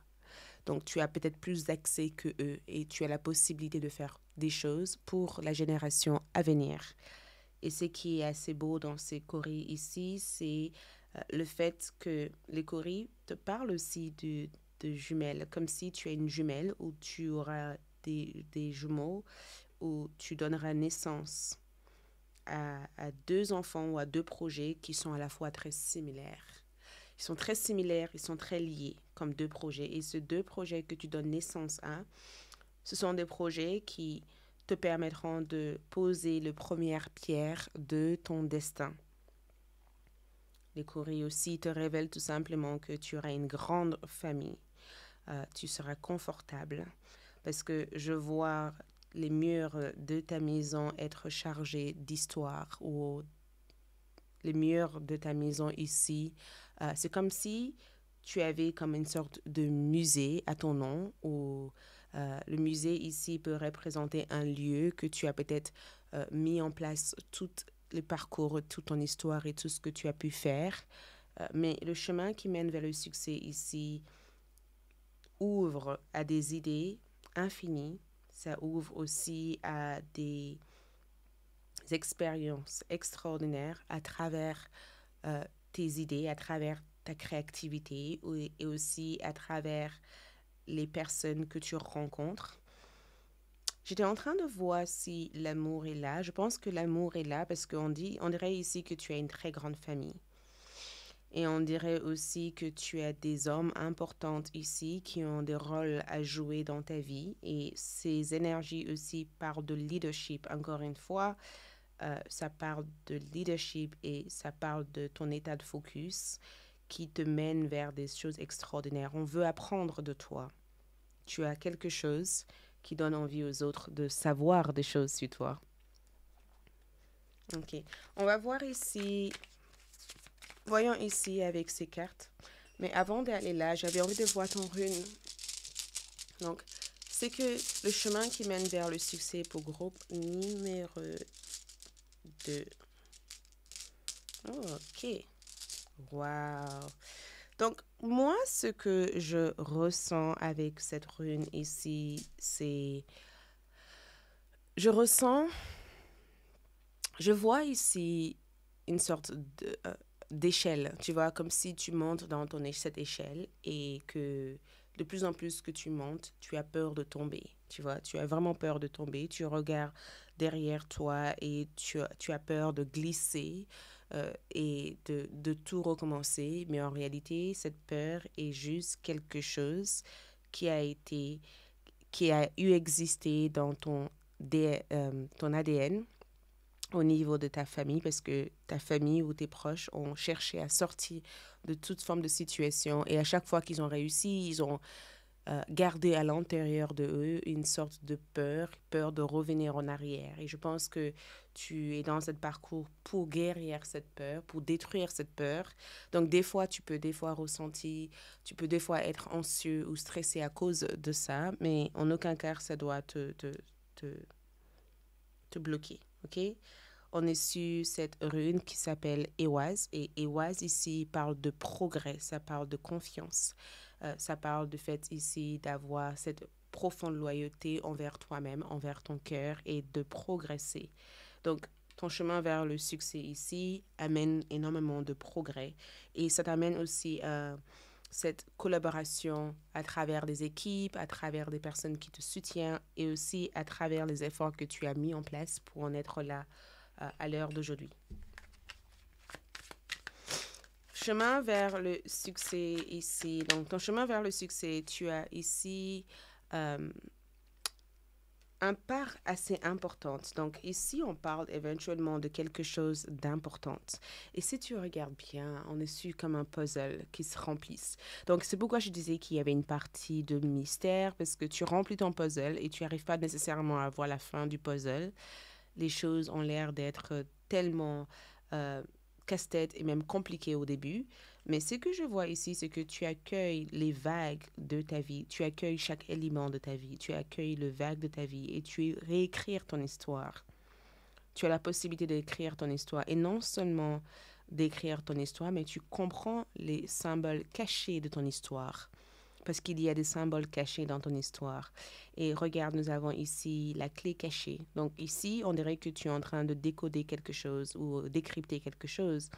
S1: Donc, tu as peut-être plus d'accès que eux et tu as la possibilité de faire des choses pour la génération à venir. Et ce qui est assez beau dans ces choris ici, c'est Le fait que l'écorie te parle aussi de jumelles, comme si tu es une jumelle ou tu auras des jumeaux ou tu donneras naissance à deux enfants ou à deux projets qui sont à la fois très similaires. Ils sont très similaires, ils sont très liés comme deux projets. Et ces deux projets que tu donnes naissance à, ce sont des projets qui te permettront de poser la première pierre de ton destin. L'écorie aussi te révèle tout simplement que tu auras une grande famille. Tu seras confortable parce que je vois les murs de ta maison être chargés d'histoire ou les murs de ta maison ici. C'est comme si tu avais comme une sorte de musée à ton nom ou le musée ici peut représenter un lieu que tu as peut-être mis en place tout le parcours, toute ton histoire et tout ce que tu as pu faire. Mais le chemin qui mène vers le succès ici ouvre à des idées infinies. Ça ouvre aussi à des expériences extraordinaires à travers tes idées, à travers ta créativité et aussi à travers les personnes que tu rencontres. J'étais en train de voir si l'amour est là. Je pense que l'amour est là parce on dirait ici que tu as une très grande famille. Et on dirait aussi que tu as des hommes importants ici qui ont des rôles à jouer dans ta vie. Et ces énergies aussi parlent de leadership. Encore une fois, ça parle de leadership et ça parle de ton état de focus qui te mène vers des choses extraordinaires. On veut apprendre de toi. Tu as quelque chose qui donne envie aux autres de savoir des choses sur toi. Ok. On va voir ici. Voyons ici avec ces cartes. Mais avant d'aller là, j'avais envie de voir ton rune. Donc, c'est que le chemin qui mène vers le succès pour groupe numéro 2. Oh, ok. Wow. Donc, moi, ce que je ressens avec cette rune ici, c'est... Je vois ici une sorte d'échelle, tu vois, comme si tu montes dans cette échelle et que de plus en plus que tu montes, tu as peur de tomber, tu vois, tu as vraiment peur de tomber, tu regardes derrière toi et tu as peur de glisser et de tout recommencer, mais en réalité, cette peur est juste quelque chose qui a été, qui a eu existé dans ton ADN au niveau de ta famille parce que ta famille ou tes proches ont cherché à sortir de toute forme de situation et à chaque fois qu'ils ont réussi, ils ont gardé à l'intérieur de eux une sorte de peur de revenir en arrière. Et je pense que tu es dans ce parcours pour guérir cette peur, pour détruire cette peur. Donc des fois, tu peux des fois ressentir, tu peux des fois être anxieux ou stressé à cause de ça, mais en aucun cas, ça doit te bloquer, ok? On est sur cette rune qui s'appelle Ehwaz. Et Ehwaz ici parle de progrès, ça parle de confiance. Ça parle du fait ici d'avoir cette profonde loyauté envers toi-même, envers ton cœur et de progresser. Donc, ton chemin vers le succès ici amène énormément de progrès. Et ça t'amène aussi cette collaboration à travers des équipes, à travers des personnes qui te soutiennent et aussi à travers les efforts que tu as mis en place pour en être là à l'heure d'aujourd'hui. Chemin vers le succès ici. Donc, ton chemin vers le succès, tu as ici un part assez importante. Donc, ici, on parle éventuellement de quelque chose d'important. Et si tu regardes bien, on est su comme un puzzle qui se remplisse. Donc, c'est pourquoi je disais qu'il y avait une partie de mystère, parce que tu remplis ton puzzle et tu n'arrives pas nécessairement à voir la fin du puzzle. Les choses ont l'air d'être tellement casse-tête et même compliquées au début. Mais ce que je vois ici, c'est que tu accueilles les vagues de ta vie, tu accueilles chaque élément de ta vie, tu accueilles le vague de ta vie et tu réécris ton histoire. Tu as la possibilité d'écrire ton histoire et non seulement d'écrire ton histoire, mais tu comprends les symboles cachés de ton histoire parce qu'il y a des symboles cachés dans ton histoire. Et regarde, nous avons ici la clé cachée. Donc ici, on dirait que tu es en train de décoder quelque chose ou décrypter quelque chose.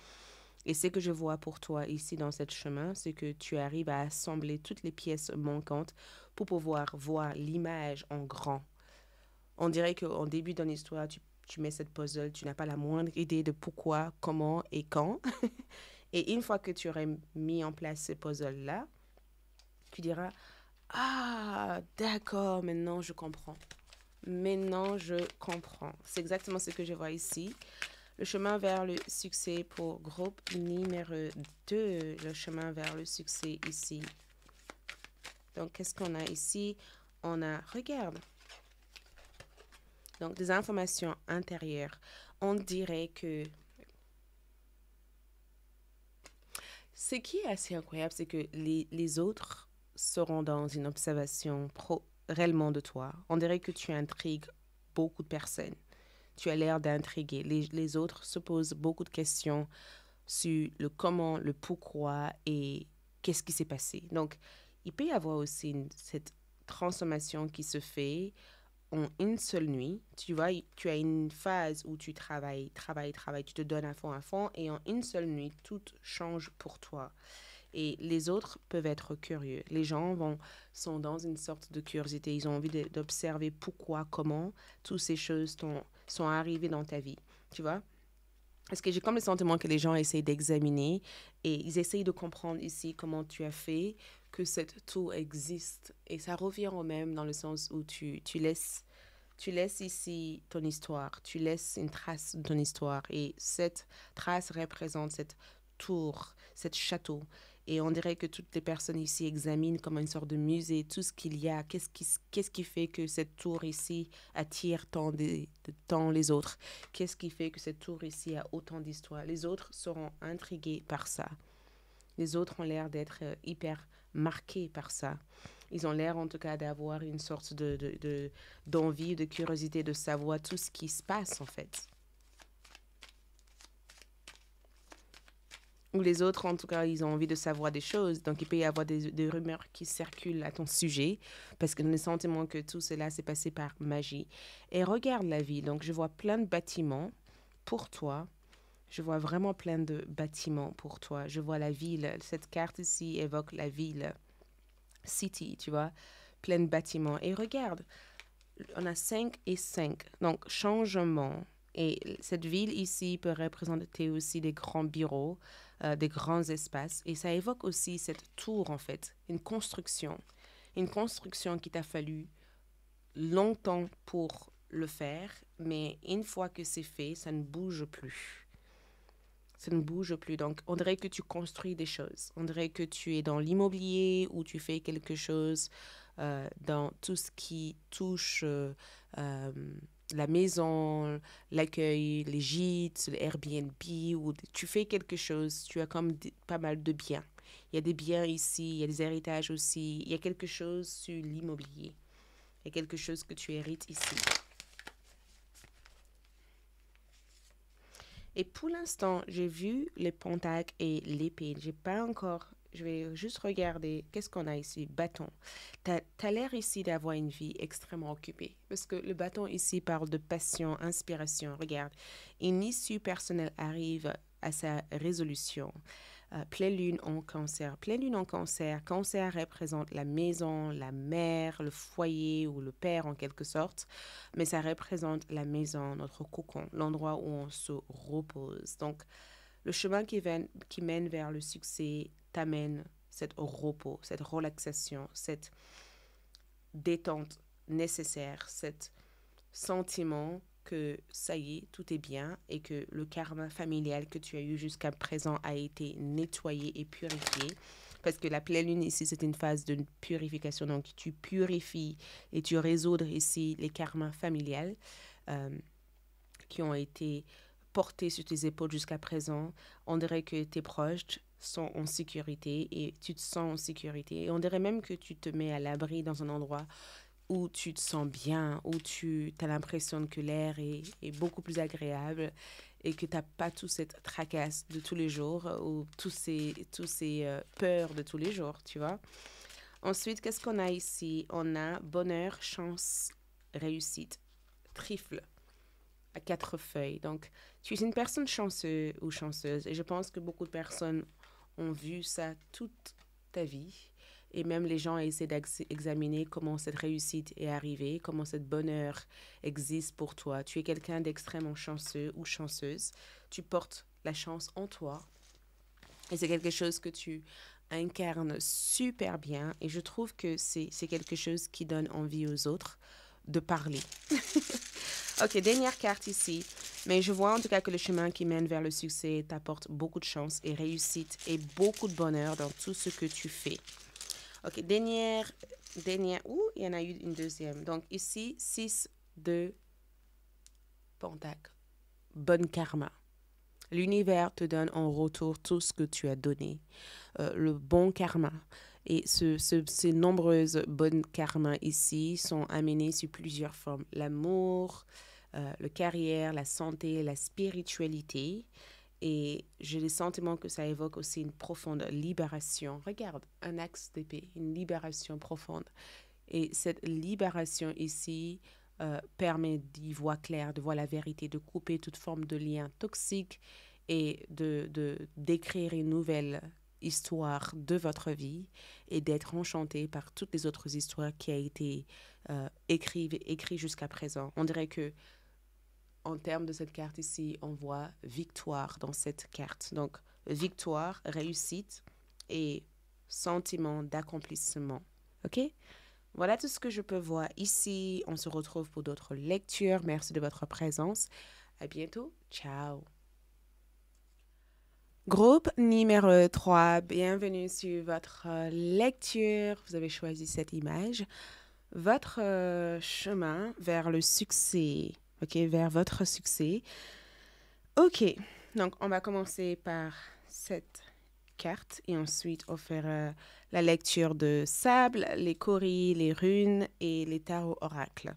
S1: Et ce que je vois pour toi ici dans ce chemin, c'est que tu arrives à assembler toutes les pièces manquantes pour pouvoir voir l'image en grand. On dirait qu'en début d'une histoire, tu mets cette puzzle, tu n'as pas la moindre idée de pourquoi, comment et quand. Et une fois que tu aurais mis en place ce puzzle-là, tu diras, ah, d'accord, maintenant je comprends. Maintenant je comprends. C'est exactement ce que je vois ici. Le chemin vers le succès pour groupe numéro 2. Le chemin vers le succès ici. Donc, qu'est-ce qu'on a ici? On a, regarde. Donc, des informations intérieures. On dirait que ce qui est assez incroyable, c'est que les autres seront dans une observation réellement de toi. On dirait que tu intrigues beaucoup de personnes. Tu as l'air d'intriguer. Les autres se posent beaucoup de questions sur le comment, le pourquoi et qu'est-ce qui s'est passé. Donc, il peut y avoir aussi cette transformation qui se fait en une seule nuit. Tu vois, tu as une phase où tu travailles, tu te donnes à fond, et en une seule nuit, tout change pour toi. Et les autres peuvent être curieux. Les gens sont dans une sorte de curiosité. Ils ont envie d'observer pourquoi, comment toutes ces choses sont arrivées dans ta vie. Tu vois? Parce que j'ai comme le sentiment que les gens essayent d'examiner et ils essayent de comprendre ici comment tu as fait que cette tour existe. Et ça revient au même dans le sens où tu laisses ici ton histoire, tu laisses une trace de ton histoire et cette trace représente cette tour, cet château. Et on dirait que toutes les personnes ici examinent comme une sorte de musée tout ce qu'il y a. Qu'est-ce qui fait que cette tour ici attire tant les autres? Qu'est-ce qui fait que cette tour ici a autant d'histoire? Les autres seront intrigués par ça. Les autres ont l'air d'être hyper marqués par ça. Ils ont l'air en tout cas d'avoir une sorte d'envie, de curiosité, de savoir tout ce qui se passe en fait. Ou les autres, en tout cas, ils ont envie de savoir des choses. Donc, il peut y avoir des rumeurs qui circulent à ton sujet parce que le sentiment que tout cela s'est passé par magie. Et regarde la vie. Donc, je vois plein de bâtiments pour toi. Je vois vraiment plein de bâtiments pour toi. Je vois la ville. Cette carte ici évoque la ville. City, tu vois. Plein de bâtiments. Et regarde, on a 5 et 5. Donc, changement. Et cette ville ici peut représenter aussi des grands bureaux, des grands espaces. Et ça évoque aussi cette tour, en fait, une construction. Une construction qui t'a fallu longtemps pour le faire, mais une fois que c'est fait, ça ne bouge plus. Ça ne bouge plus. Donc, on dirait que tu construis des choses. On dirait que tu es dans l'immobilier ou tu fais quelque chose dans tout ce qui touche la maison, l'accueil, les gîtes, le Airbnb, ou tu fais quelque chose, tu as comme pas mal de biens. Il y a des biens ici, il y a des héritages aussi, il y a quelque chose sur l'immobilier. Il y a quelque chose que tu hérites ici. Et pour l'instant, j'ai vu les pentacles et l'épée. J'ai pas encore. Je vais juste regarder. Qu'est-ce qu'on a ici? Bâton. T'as l'air ici d'avoir une vie extrêmement occupée. Parce que le bâton ici parle de passion, inspiration. Regarde. Une issue personnelle arrive à sa résolution. Pleine lune en cancer. Pleine lune en cancer. Cancer représente la maison, la mère, le foyer ou le père en quelque sorte. Mais ça représente la maison, notre cocon, l'endroit où on se repose. Donc, le chemin qui mène vers le succès t'amène cet repos, cette relaxation, cette détente nécessaire, cet sentiment que ça y est, tout est bien et que le karma familial que tu as eu jusqu'à présent a été nettoyé et purifié. Parce que la pleine lune ici, c'est une phase de purification. Donc, tu purifies et tu résous ici les karmas familiales qui ont été portés sur tes épaules jusqu'à présent. On dirait que tes proches sont en sécurité et tu te sens en sécurité. Et on dirait même que tu te mets à l'abri dans un endroit où tu te sens bien, où tu as l'impression que l'air est beaucoup plus agréable et que tu n'as pas toute cette tracasse de tous les jours ou tous ces peurs de tous les jours, tu vois. Ensuite, qu'est-ce qu'on a ici? On a bonheur, chance, réussite, trifle. à 4 feuilles. Donc, tu es une personne chanceuse ou chanceuse. Et je pense que beaucoup de personnes ont vu ça toute ta vie. Et même les gens essaient d'examiner comment cette réussite est arrivée, comment ce bonheur existe pour toi. Tu es quelqu'un d'extrêmement chanceux ou chanceuse. Tu portes la chance en toi. Et c'est quelque chose que tu incarnes super bien. Et je trouve que c'est quelque chose qui donne envie aux autres de parler. Ok, dernière carte ici. Mais je vois en tout cas que le chemin qui mène vers le succès t'apporte beaucoup de chance et réussite et beaucoup de bonheur dans tout ce que tu fais. Ok, dernière. Ouh, il y en a eu une deuxième. Donc ici, 6 de pentacle. Bonne karma. L'univers te donne en retour tout ce que tu as donné. Le bon karma. Et ces nombreuses bonnes karmas ici sont amenées sous plusieurs formes. L'amour, la carrière, la santé, la spiritualité. Et j'ai le sentiment que ça évoque aussi une profonde libération. Regarde, un axe d'épée, une libération profonde. Et cette libération ici permet d'y voir clair, de voir la vérité, de couper toute forme de lien toxique et d'écrire une nouvelle histoire de votre vie et d'être enchanté par toutes les autres histoires qui a été écrites jusqu'à présent. On dirait que en termes de cette carte ici, on voit victoire dans cette carte. Donc, victoire, réussite et sentiment d'accomplissement. OK? Voilà tout ce que je peux voir ici. On se retrouve pour d'autres lectures. Merci de votre présence. À bientôt. Ciao. Groupe numéro 3, bienvenue sur votre lecture. Vous avez choisi cette image. Votre chemin vers le succès. OK, vers votre succès. OK, donc on va commencer par cette carte et ensuite on fera la lecture de sable, les coris, les runes et les tarots oracles.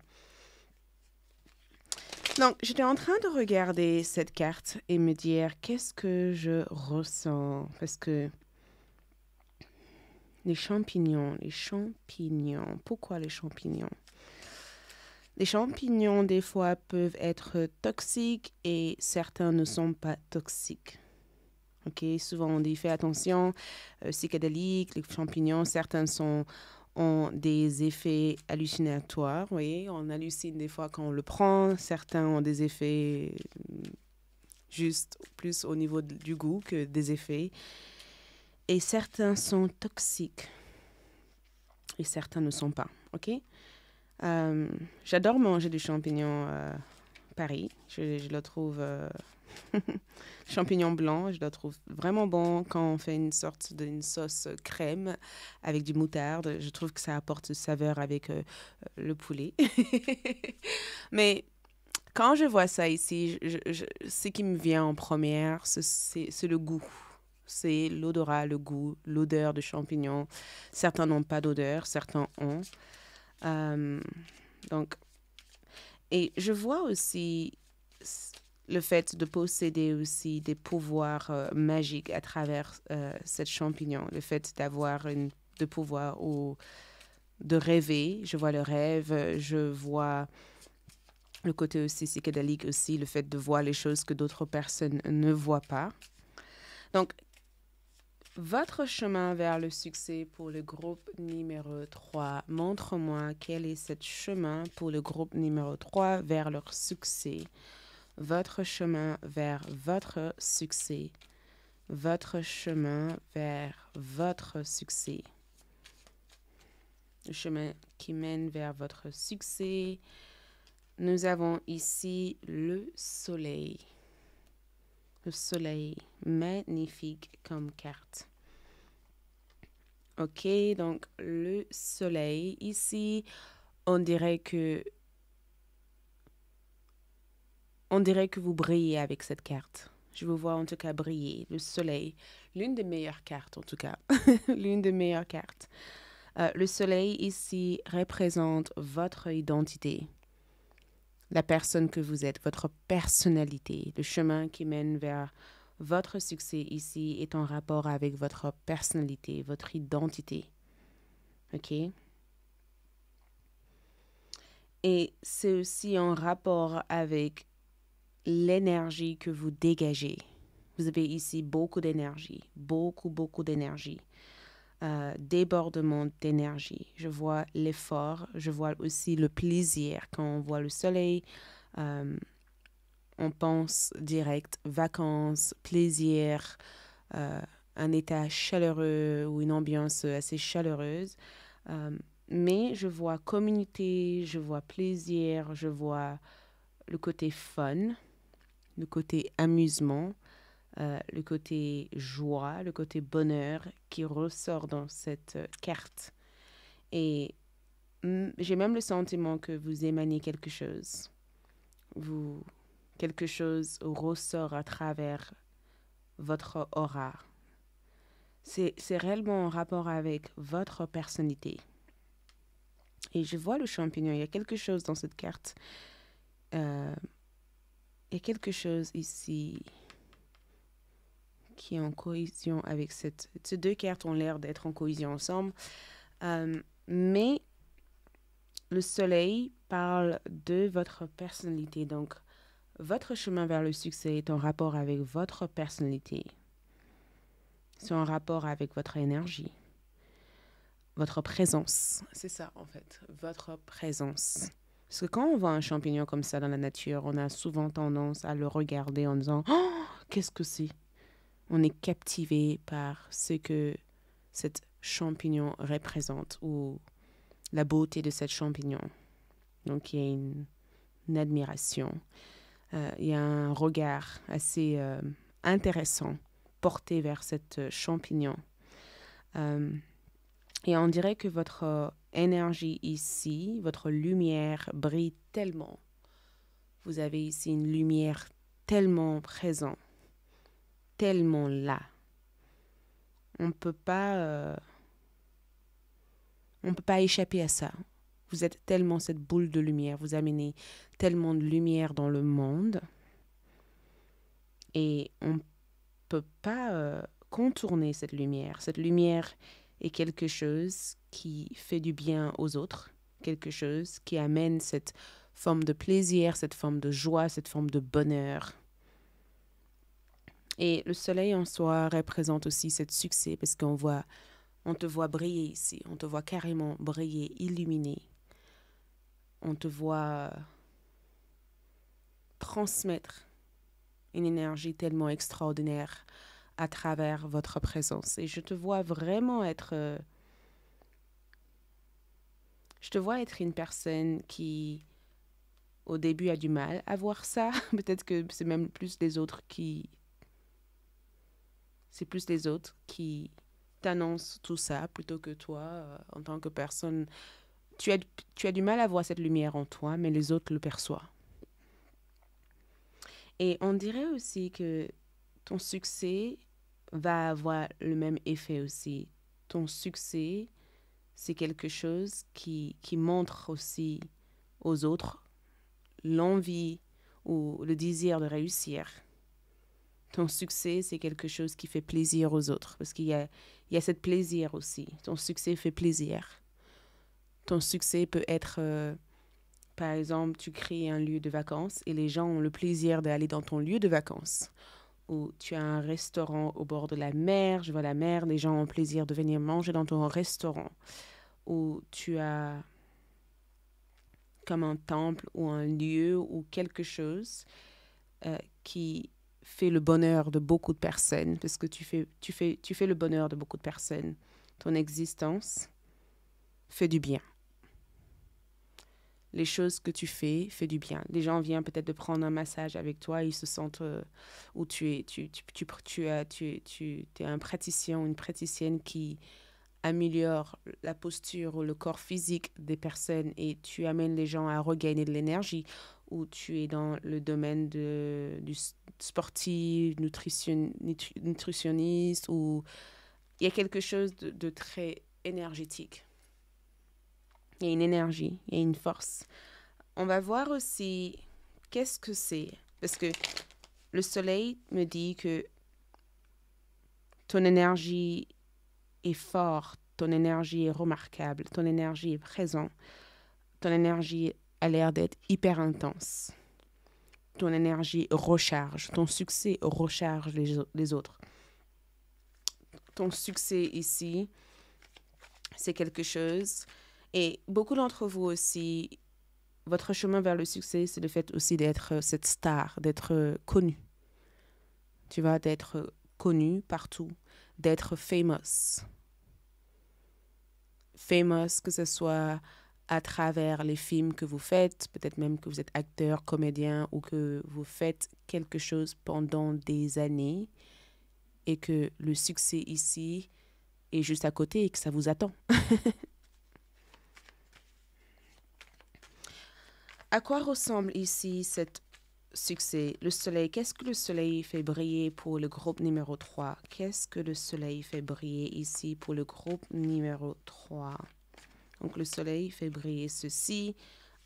S1: Donc, j'étais en train de regarder cette carte et me dire qu'est-ce que je ressens parce que les champignons, pourquoi les champignons? Les champignons, des fois, peuvent être toxiques et certains ne sont pas toxiques. Ok, souvent on dit fais attention, psychédéliques, les champignons, certains ont des effets hallucinatoires, oui, on hallucine des fois quand on le prend, certains ont des effets juste plus au niveau du goût que des effets, et certains sont toxiques et certains ne sont pas, ok? J'adore manger du champignon Paris, je le trouve... champignon blanc, je le trouve vraiment bon quand on fait une sorte d'une sauce crème avec du moutarde. Je trouve que ça apporte saveur avec le poulet. Mais quand je vois ça ici, ce qui me vient en première, c'est le goût. C'est l'odorat, le goût, l'odeur de champignons. Certains n'ont pas d'odeur, certains ont. Donc, et je vois aussi le fait de posséder aussi des pouvoirs magiques à travers cette champignon, le fait d'avoir de pouvoir ou de rêver, je vois le rêve, je vois le côté aussi psychédélique aussi, le fait de voir les choses que d'autres personnes ne voient pas. Donc, votre chemin vers le succès pour le groupe numéro 3, montre-moi quel est ce chemin pour le groupe numéro 3 vers leur succès. Votre chemin vers votre succès. Votre chemin vers votre succès. Le chemin qui mène vers votre succès. Nous avons ici le soleil. Le soleil, magnifique comme carte. Ok, donc le soleil. Ici, on dirait que vous brillez avec cette carte. Je vous vois en tout cas briller. Le soleil, l'une des meilleures cartes en tout cas. L'une des meilleures cartes. Le soleil ici représente votre identité. La personne que vous êtes, votre personnalité. Le chemin qui mène vers votre succès ici est en rapport avec votre personnalité, votre identité. OK? Et c'est aussi en rapport avec l'énergie que vous dégagez. Vous avez ici beaucoup d'énergie, beaucoup d'énergie, débordement d'énergie. Je vois l'effort, je vois aussi le plaisir. Quand on voit le soleil, on pense direct vacances, plaisir, un état chaleureux ou une ambiance assez chaleureuse. Mais je vois communauté, je vois plaisir, je vois le côté fun, le côté amusement, le côté joie, le côté bonheur qui ressort dans cette carte. Et j'ai même le sentiment que vous émanez quelque chose. Quelque chose ressort à travers votre aura. C'est réellement en rapport avec votre personnalité. Et je vois le champignon. Il y a quelque chose dans cette carte. Il y a quelque chose ici qui est en cohésion avec cette... Ces deux cartes ont l'air d'être en cohésion ensemble. Mais le soleil parle de votre personnalité. Donc, votre chemin vers le succès est en rapport avec votre personnalité. C'est en rapport avec votre énergie. Votre présence. C'est ça, en fait. Votre présence. Parce que quand on voit un champignon comme ça dans la nature, on a souvent tendance à le regarder en disant « Oh, qu'est-ce que c'est ?» On est captivé par ce que cet champignon représente ou la beauté de cet champignon. Donc, il y a une admiration. Il y a un regard assez intéressant porté vers cet champignon. Et on dirait que votre énergie ici, votre lumière brille tellement. Vous avez ici une lumière tellement présente, tellement là. On ne peut pas échapper à ça. Vous êtes tellement cette boule de lumière. Vous amenez tellement de lumière dans le monde. Et on ne peut pas contourner cette lumière. Cette lumière est quelque chose qui fait du bien aux autres, quelque chose qui amène cette forme de plaisir, cette forme de joie, cette forme de bonheur. Et le soleil en soi représente aussi ce succès parce on te voit briller ici, on te voit carrément briller, illuminer. On te voit transmettre une énergie tellement extraordinaire à travers votre présence. Et je te vois vraiment être... je te vois être une personne qui, au début, a du mal à voir ça. Peut-être que c'est même plus les autres qui... C'est plus les autres qui t'annoncent tout ça plutôt que toi, en tant que personne. Tu as du mal à voir cette lumière en toi, mais les autres le perçoivent. Et on dirait aussi que ton succès va avoir le même effet aussi. Ton succès, c'est quelque chose qui montre aussi aux autres l'envie ou le désir de réussir. Ton succès, c'est quelque chose qui fait plaisir aux autres parce qu'il y a ce plaisir aussi. Ton succès fait plaisir. Ton succès peut être, par exemple, tu crées un lieu de vacances et les gens ont le plaisir d'aller dans ton lieu de vacances. Ou tu as un restaurant au bord de la mer, je vois la mer, les gens ont le plaisir de venir manger dans ton restaurant. Ou tu as comme un temple ou un lieu ou quelque chose qui fait le bonheur de beaucoup de personnes, parce que tu fais le bonheur de beaucoup de personnes. Ton existence fait du bien. Les choses que tu fais du bien. Les gens viennent peut-être de prendre un massage avec toi, ils se sentent où tu es un praticien ou une praticienne qui améliore la posture ou le corps physique des personnes et tu amènes les gens à regagner de l'énergie, ou tu es dans le domaine du sportif, nutritionniste, ou il y a quelque chose de très énergétique. Il y a une énergie, il y a une force. On va voir aussi qu'est-ce que c'est, parce que le soleil me dit que ton énergie est forte, ton énergie est remarquable, ton énergie est présente, ton énergie a l'air d'être hyper intense. ton énergie recharge, ton succès recharge les autres. Ton succès ici, c'est quelque chose. Et beaucoup d'entre vous aussi, votre chemin vers le succès, c'est le fait aussi d'être cette star, d'être connu. Tu vois, d'être connu partout, d'être famous. Famous, que ce soit à travers les films que vous faites, peut-être même que vous êtes acteur, comédien ou que vous faites quelque chose pendant des années et que le succès ici est juste à côté et que ça vous attend. À quoi ressemble ici cet succès? Le soleil, qu'est-ce que le soleil fait briller pour le groupe numéro 3? Qu'est-ce que le soleil fait briller ici pour le groupe numéro 3? Donc, le soleil fait briller ceci.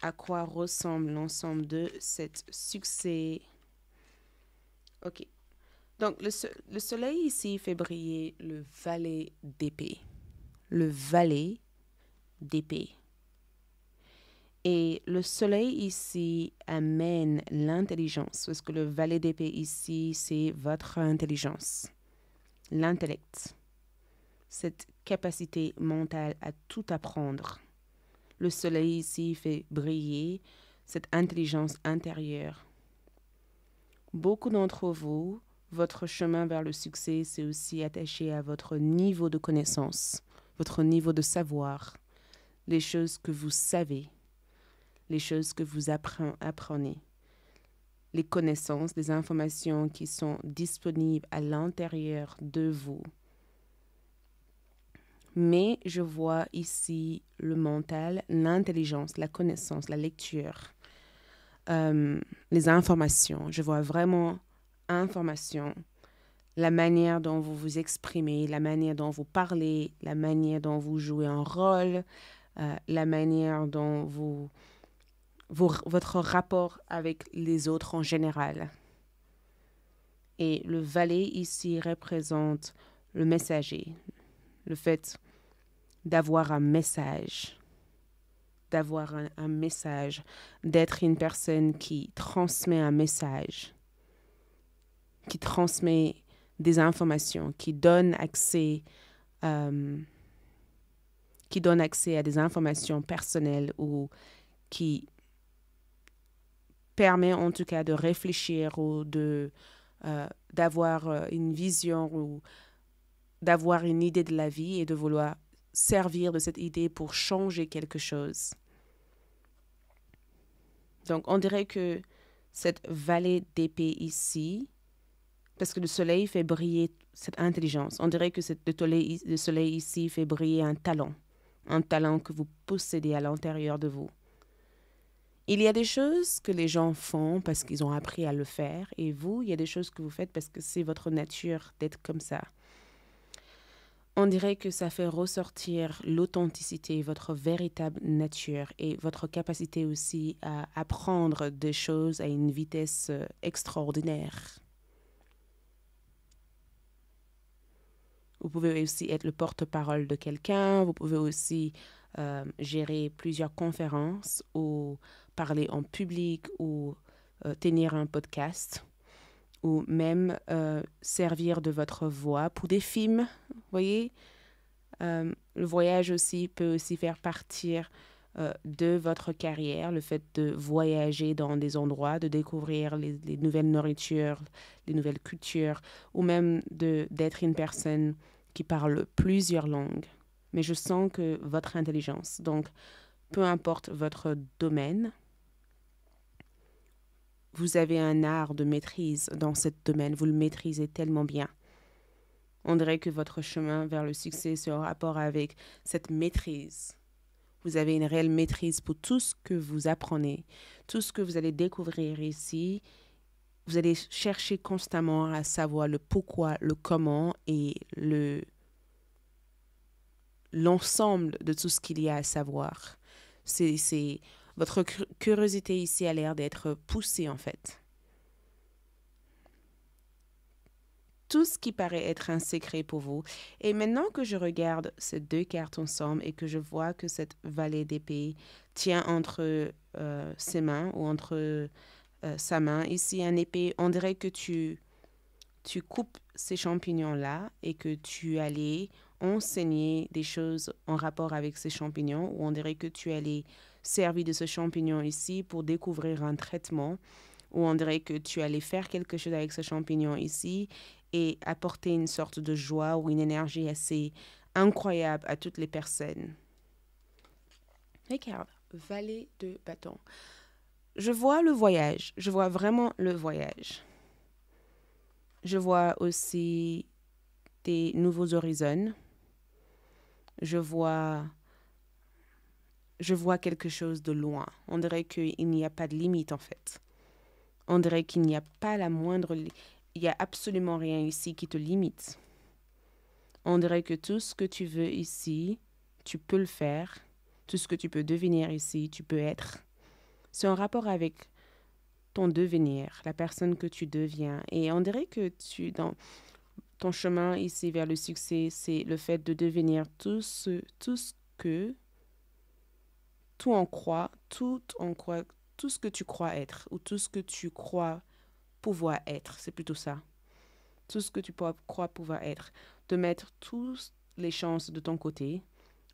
S1: À quoi ressemble l'ensemble de cet succès? OK. Donc, le soleil ici fait briller le valet d'épée. Le valet d'épée. Et le soleil ici amène l'intelligence, parce que le valet d'épée ici, c'est votre intelligence, l'intellect, cette capacité mentale à tout apprendre. Le soleil ici fait briller cette intelligence intérieure. Beaucoup d'entre vous, votre chemin vers le succès, c'est aussi attaché à votre niveau de connaissance, votre niveau de savoir, les choses que vous savez, les choses que vous apprenez, les connaissances, les informations qui sont disponibles à l'intérieur de vous. Mais je vois ici le mental, l'intelligence, la connaissance, la lecture, les informations. Je vois vraiment informations, la manière dont vous vous exprimez, la manière dont vous parlez, la manière dont vous jouez un rôle, la manière dont votre rapport avec les autres en général. Et le valet ici représente le messager, le fait d'avoir un message, un message, d'être une personne qui transmet un message, qui transmet des informations, qui donne accès à des informations personnelles ou qui permet en tout cas de réfléchir ou d'avoir une vision ou d'avoir une idée de la vie et de vouloir servir de cette idée pour changer quelque chose. Donc, on dirait que cette vallée d'épée ici, parce que le soleil fait briller cette intelligence, on dirait que le soleil ici fait briller un talent que vous possédez à l'intérieur de vous. Il y a des choses que les gens font parce qu'ils ont appris à le faire, et vous, il y a des choses que vous faites parce que c'est votre nature d'être comme ça. On dirait que ça fait ressortir l'authenticité, votre véritable nature et votre capacité aussi à apprendre des choses à une vitesse extraordinaire. Vous pouvez aussi être le porte-parole de quelqu'un, vous pouvez aussi gérer plusieurs conférences ou parler en public ou tenir un podcast ou même servir de votre voix pour des films, vous voyez. Le voyage aussi peut aussi faire partir de votre carrière, le fait de voyager dans des endroits, de découvrir les nouvelles nourritures, les nouvelles cultures, ou même d'être une personne qui parle plusieurs langues. Mais je sens que votre intelligence, donc peu importe votre domaine, vous avez un art de maîtrise dans ce domaine, vous le maîtrisez tellement bien. On dirait que votre chemin vers le succès c'est en rapport avec cette maîtrise. Vous avez une réelle maîtrise pour tout ce que vous apprenez, tout ce que vous allez découvrir ici. Vous allez chercher constamment à savoir le pourquoi, le comment et l'ensemble de tout ce qu'il y a à savoir. Votre curiosité ici a l'air d'être poussée en fait. Tout ce qui paraît être un secret pour vous. Et maintenant que je regarde ces deux cartes ensemble et que je vois que cette vallée d'épée tient entre ses mains ou entre sa main. Ici, un épée, on dirait que tu coupes ces champignons-là et que tu allais enseigner des choses en rapport avec ces champignons, ou on dirait que tu allais servir de ce champignon ici pour découvrir un traitement, ou on dirait que tu allais faire quelque chose avec ce champignon ici et apporter une sorte de joie ou une énergie assez incroyable à toutes les personnes. Regarde, valet de bâton. Je vois le voyage, je vois vraiment le voyage. Je vois aussi des nouveaux horizons. Je vois quelque chose de loin. On dirait qu'il n'y a pas de limite en fait. On dirait qu'il n'y a pas la moindre... Il n'y a absolument rien ici qui te limite. On dirait que tout ce que tu veux ici, tu peux le faire. Tout ce que tu peux devenir ici, tu peux être. C'est en rapport avec ton devenir, la personne que tu deviens. Et on dirait que dans ton chemin ici vers le succès, c'est le fait de devenir tout ce que tout ce que tu crois être, ou tout ce que tu crois pouvoir être, c'est plutôt ça. Tout ce que tu crois pouvoir être, de mettre toutes les chances de ton côté,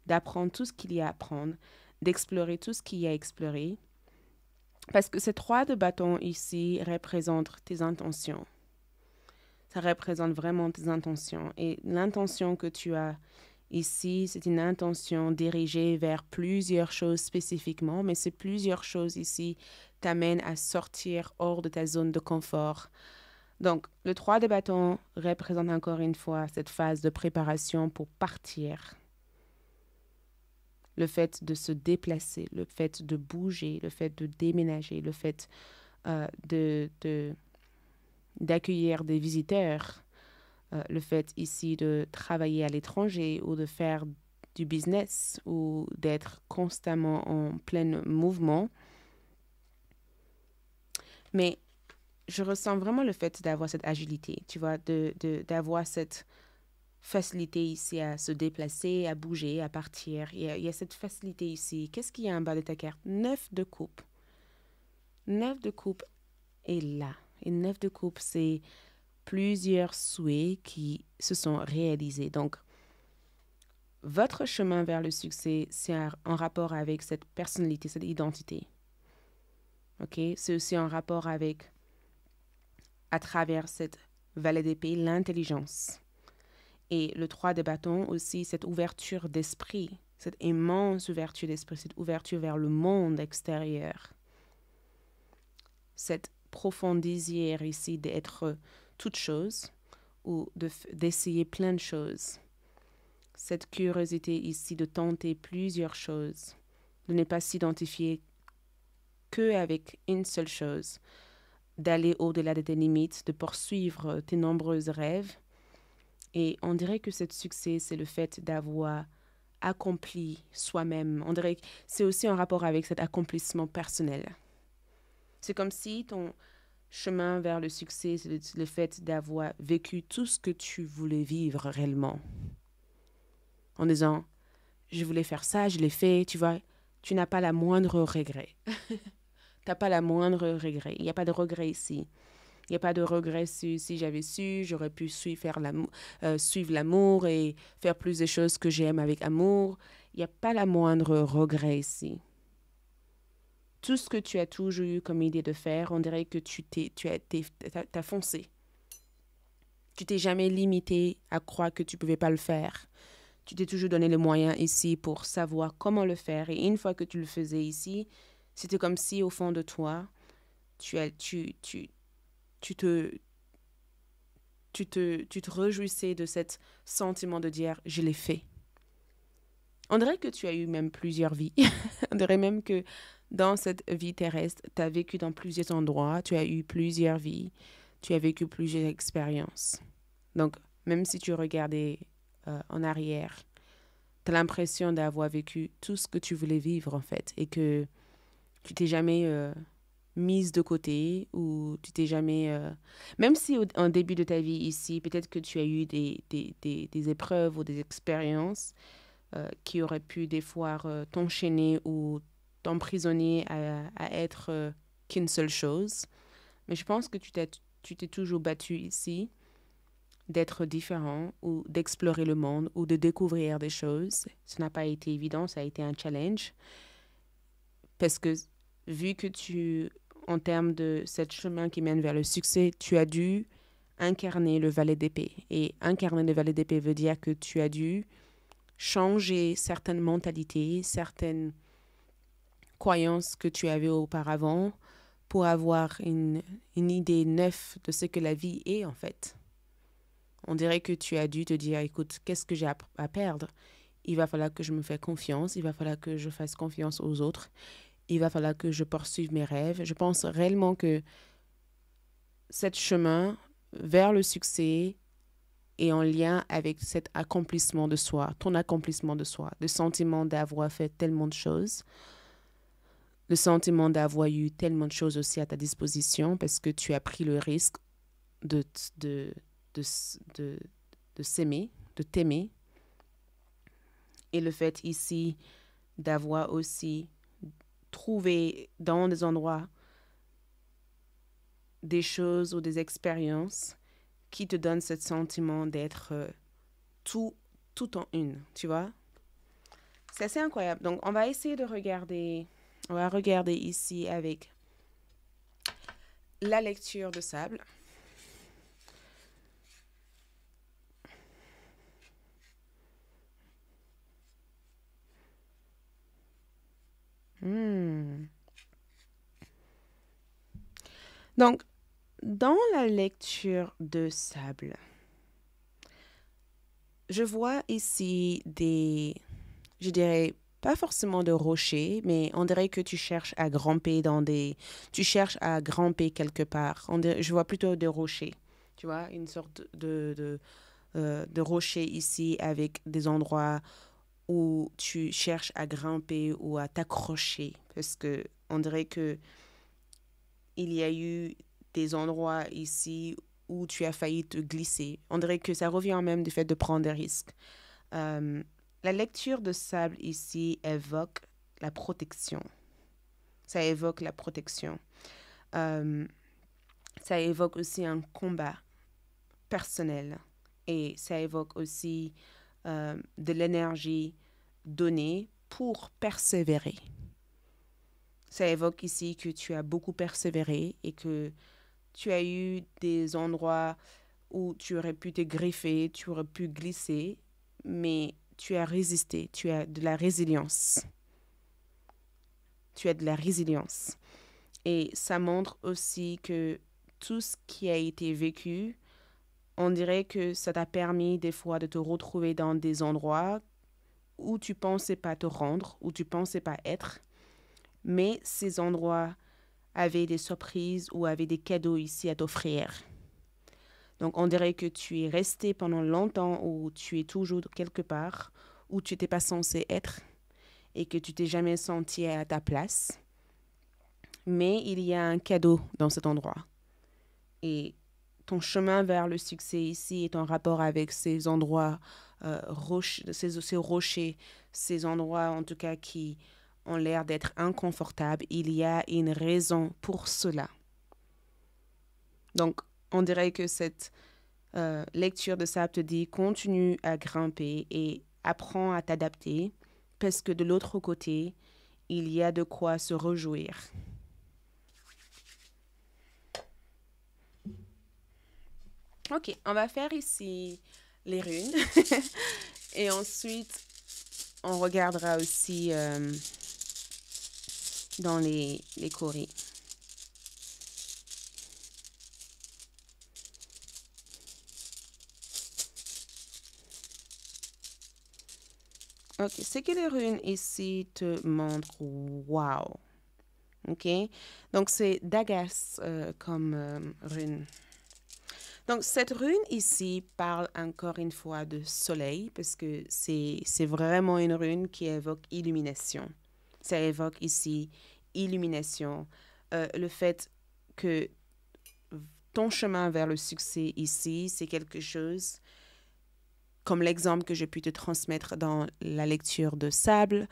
S1: d'apprendre tout ce qu'il y a à apprendre, d'explorer tout ce qu'il y a à explorer. Parce que ces 3 de bâton ici représentent tes intentions. Ça représente vraiment tes intentions. Et l'intention que tu as ici, c'est une intention dirigée vers plusieurs choses spécifiquement, mais ces plusieurs choses ici t'amènent à sortir hors de ta zone de confort. Donc, le 3 de bâton représente encore une fois cette phase de préparation pour partir. Le fait de se déplacer, le fait de bouger, le fait de déménager, le fait d'accueillir des visiteurs, le fait ici de travailler à l'étranger ou de faire du business ou d'être constamment en plein mouvement. Mais je ressens vraiment le fait d'avoir cette agilité, tu vois, d'avoir cette facilité ici à se déplacer, à bouger, à partir. Il y a cette facilité ici. Qu'est-ce qu'il y a en bas de ta carte? 9 de coupe. 9 de coupe est là. Et 9 de coupe, c'est plusieurs souhaits qui se sont réalisés. Donc, votre chemin vers le succès, c'est en rapport avec cette personnalité, cette identité. OK? C'est aussi en rapport avec, à travers cette valet d'épée, l'intelligence. Et le 3 de bâton aussi, cette ouverture d'esprit, cette immense ouverture d'esprit, cette ouverture vers le monde extérieur. Cette profond désir ici d'être toute chose ou d'essayer plein de choses. Cette curiosité ici de tenter plusieurs choses, de ne pas s'identifier qu'avec une seule chose, d'aller au-delà de tes limites, de poursuivre tes nombreux rêves. Et on dirait que ce succès, c'est le fait d'avoir accompli soi-même. On dirait que c'est aussi en rapport avec cet accomplissement personnel. C'est comme si ton chemin vers le succès, c'est le fait d'avoir vécu tout ce que tu voulais vivre réellement. En disant, je voulais faire ça, je l'ai fait, tu vois, tu n'as pas la moindre regret. Tu n'as pas la moindre regret. Il n'y a pas de regret ici. Il n'y a pas de regret si j'avais su, j'aurais pu suivre l'amour et faire plus de choses que j'aime avec amour. Il n'y a pas la moindre regret ici. Tout ce que tu as toujours eu comme idée de faire, on dirait que t'as foncé. Tu t'es jamais limité à croire que tu ne pouvais pas le faire. Tu t'es toujours donné les moyens ici pour savoir comment le faire. Et une fois que tu le faisais ici, c'était comme si au fond de toi, tu te réjouissais de cet sentiment de dire « je l'ai fait ». On dirait que tu as eu même plusieurs vies. On dirait même que dans cette vie terrestre, tu as vécu dans plusieurs endroits, tu as eu plusieurs vies, tu as vécu plusieurs expériences. Donc, même si tu regardais en arrière, tu as l'impression d'avoir vécu tout ce que tu voulais vivre en fait et que tu t'es jamais mise de côté ou tu t'es jamais... Même si en début de ta vie ici, peut-être que tu as eu des épreuves ou des expériences qui auraient pu des fois t'enchaîner ou t'emprisonner à être qu'une seule chose. Mais je pense que tu t'es toujours battu ici d'être différent ou d'explorer le monde ou de découvrir des choses. Ça n'a pas été évident, ça a été un challenge. Parce que vu que en termes de ce chemin qui mène vers le succès, tu as dû incarner le valet d'épée. Et incarner le valet d'épée veut dire que tu as dû changer certaines mentalités, certaines croyances que tu avais auparavant pour avoir une idée neuve de ce que la vie est en fait. On dirait que tu as dû te dire, écoute, qu'est-ce que j'ai à perdre? Il va falloir que je me fasse confiance, il va falloir que je fasse confiance aux autres, il va falloir que je poursuive mes rêves. Je pense réellement que ce chemin vers le succès est en lien avec cet accomplissement de soi, ton accomplissement de soi, le sentiment d'avoir fait tellement de choses, le sentiment d'avoir eu tellement de choses aussi à ta disposition parce que tu as pris le risque de s'aimer, de t'aimer. Et le fait ici d'avoir aussi trouvé dans des endroits des choses ou des expériences qui te donnent ce sentiment d'être tout en une, tu vois. C'est assez incroyable. Donc, on va essayer de regarder, on va regarder ici avec la lecture de sable. Donc, dans la lecture de sable, je vois ici je dirais, pas forcément de rochers, mais on dirait que tu cherches à grimper tu cherches à grimper quelque part. Je vois plutôt des rochers, tu vois, une sorte de rochers ici avec des endroits où tu cherches à grimper ou à t'accrocher parce que on dirait que il y a eu des endroits ici où tu as failli te glisser. On dirait que ça revient même du fait de prendre des risques. La lecture de sable ici évoque la protection. Ça évoque la protection. Ça évoque aussi un combat personnel et ça évoque aussi de l'énergie donnée pour persévérer. Ça évoque ici que tu as beaucoup persévéré et que tu as eu des endroits où tu aurais pu te griffer, tu aurais pu glisser, mais tu as résisté, tu as de la résilience. Tu as de la résilience. Et ça montre aussi que tout ce qui a été vécu, on dirait que ça t'a permis des fois de te retrouver dans des endroits où tu pensais pas te rendre, où tu pensais pas être, mais ces endroits avaient des surprises ou avaient des cadeaux ici à t'offrir. Donc, on dirait que tu es resté pendant longtemps ou tu es toujours quelque part où tu n'étais pas censé être et que tu t'es jamais senti à ta place. Mais il y a un cadeau dans cet endroit. Et ton chemin vers le succès ici est en rapport avec ces endroits, ces rochers, ces endroits en tout cas qui ont l'air d'être inconfortables. Il y a une raison pour cela. Donc, on dirait que cette lecture de sable te dit continue à grimper et apprends à t'adapter parce que de l'autre côté, il y a de quoi se réjouir. Ok, on va faire ici les runes et ensuite on regardera aussi dans les coris. Ok, ce que les runes ici te montrent, wow. Ok, donc c'est Dagas comme rune. Donc cette rune ici parle encore une fois de soleil parce que c'est vraiment une rune qui évoque illumination. Ça évoque ici illumination, le fait que ton chemin vers le succès ici, c'est quelque chose comme l'exemple que j'ai pu te transmettre dans la lecture de sable,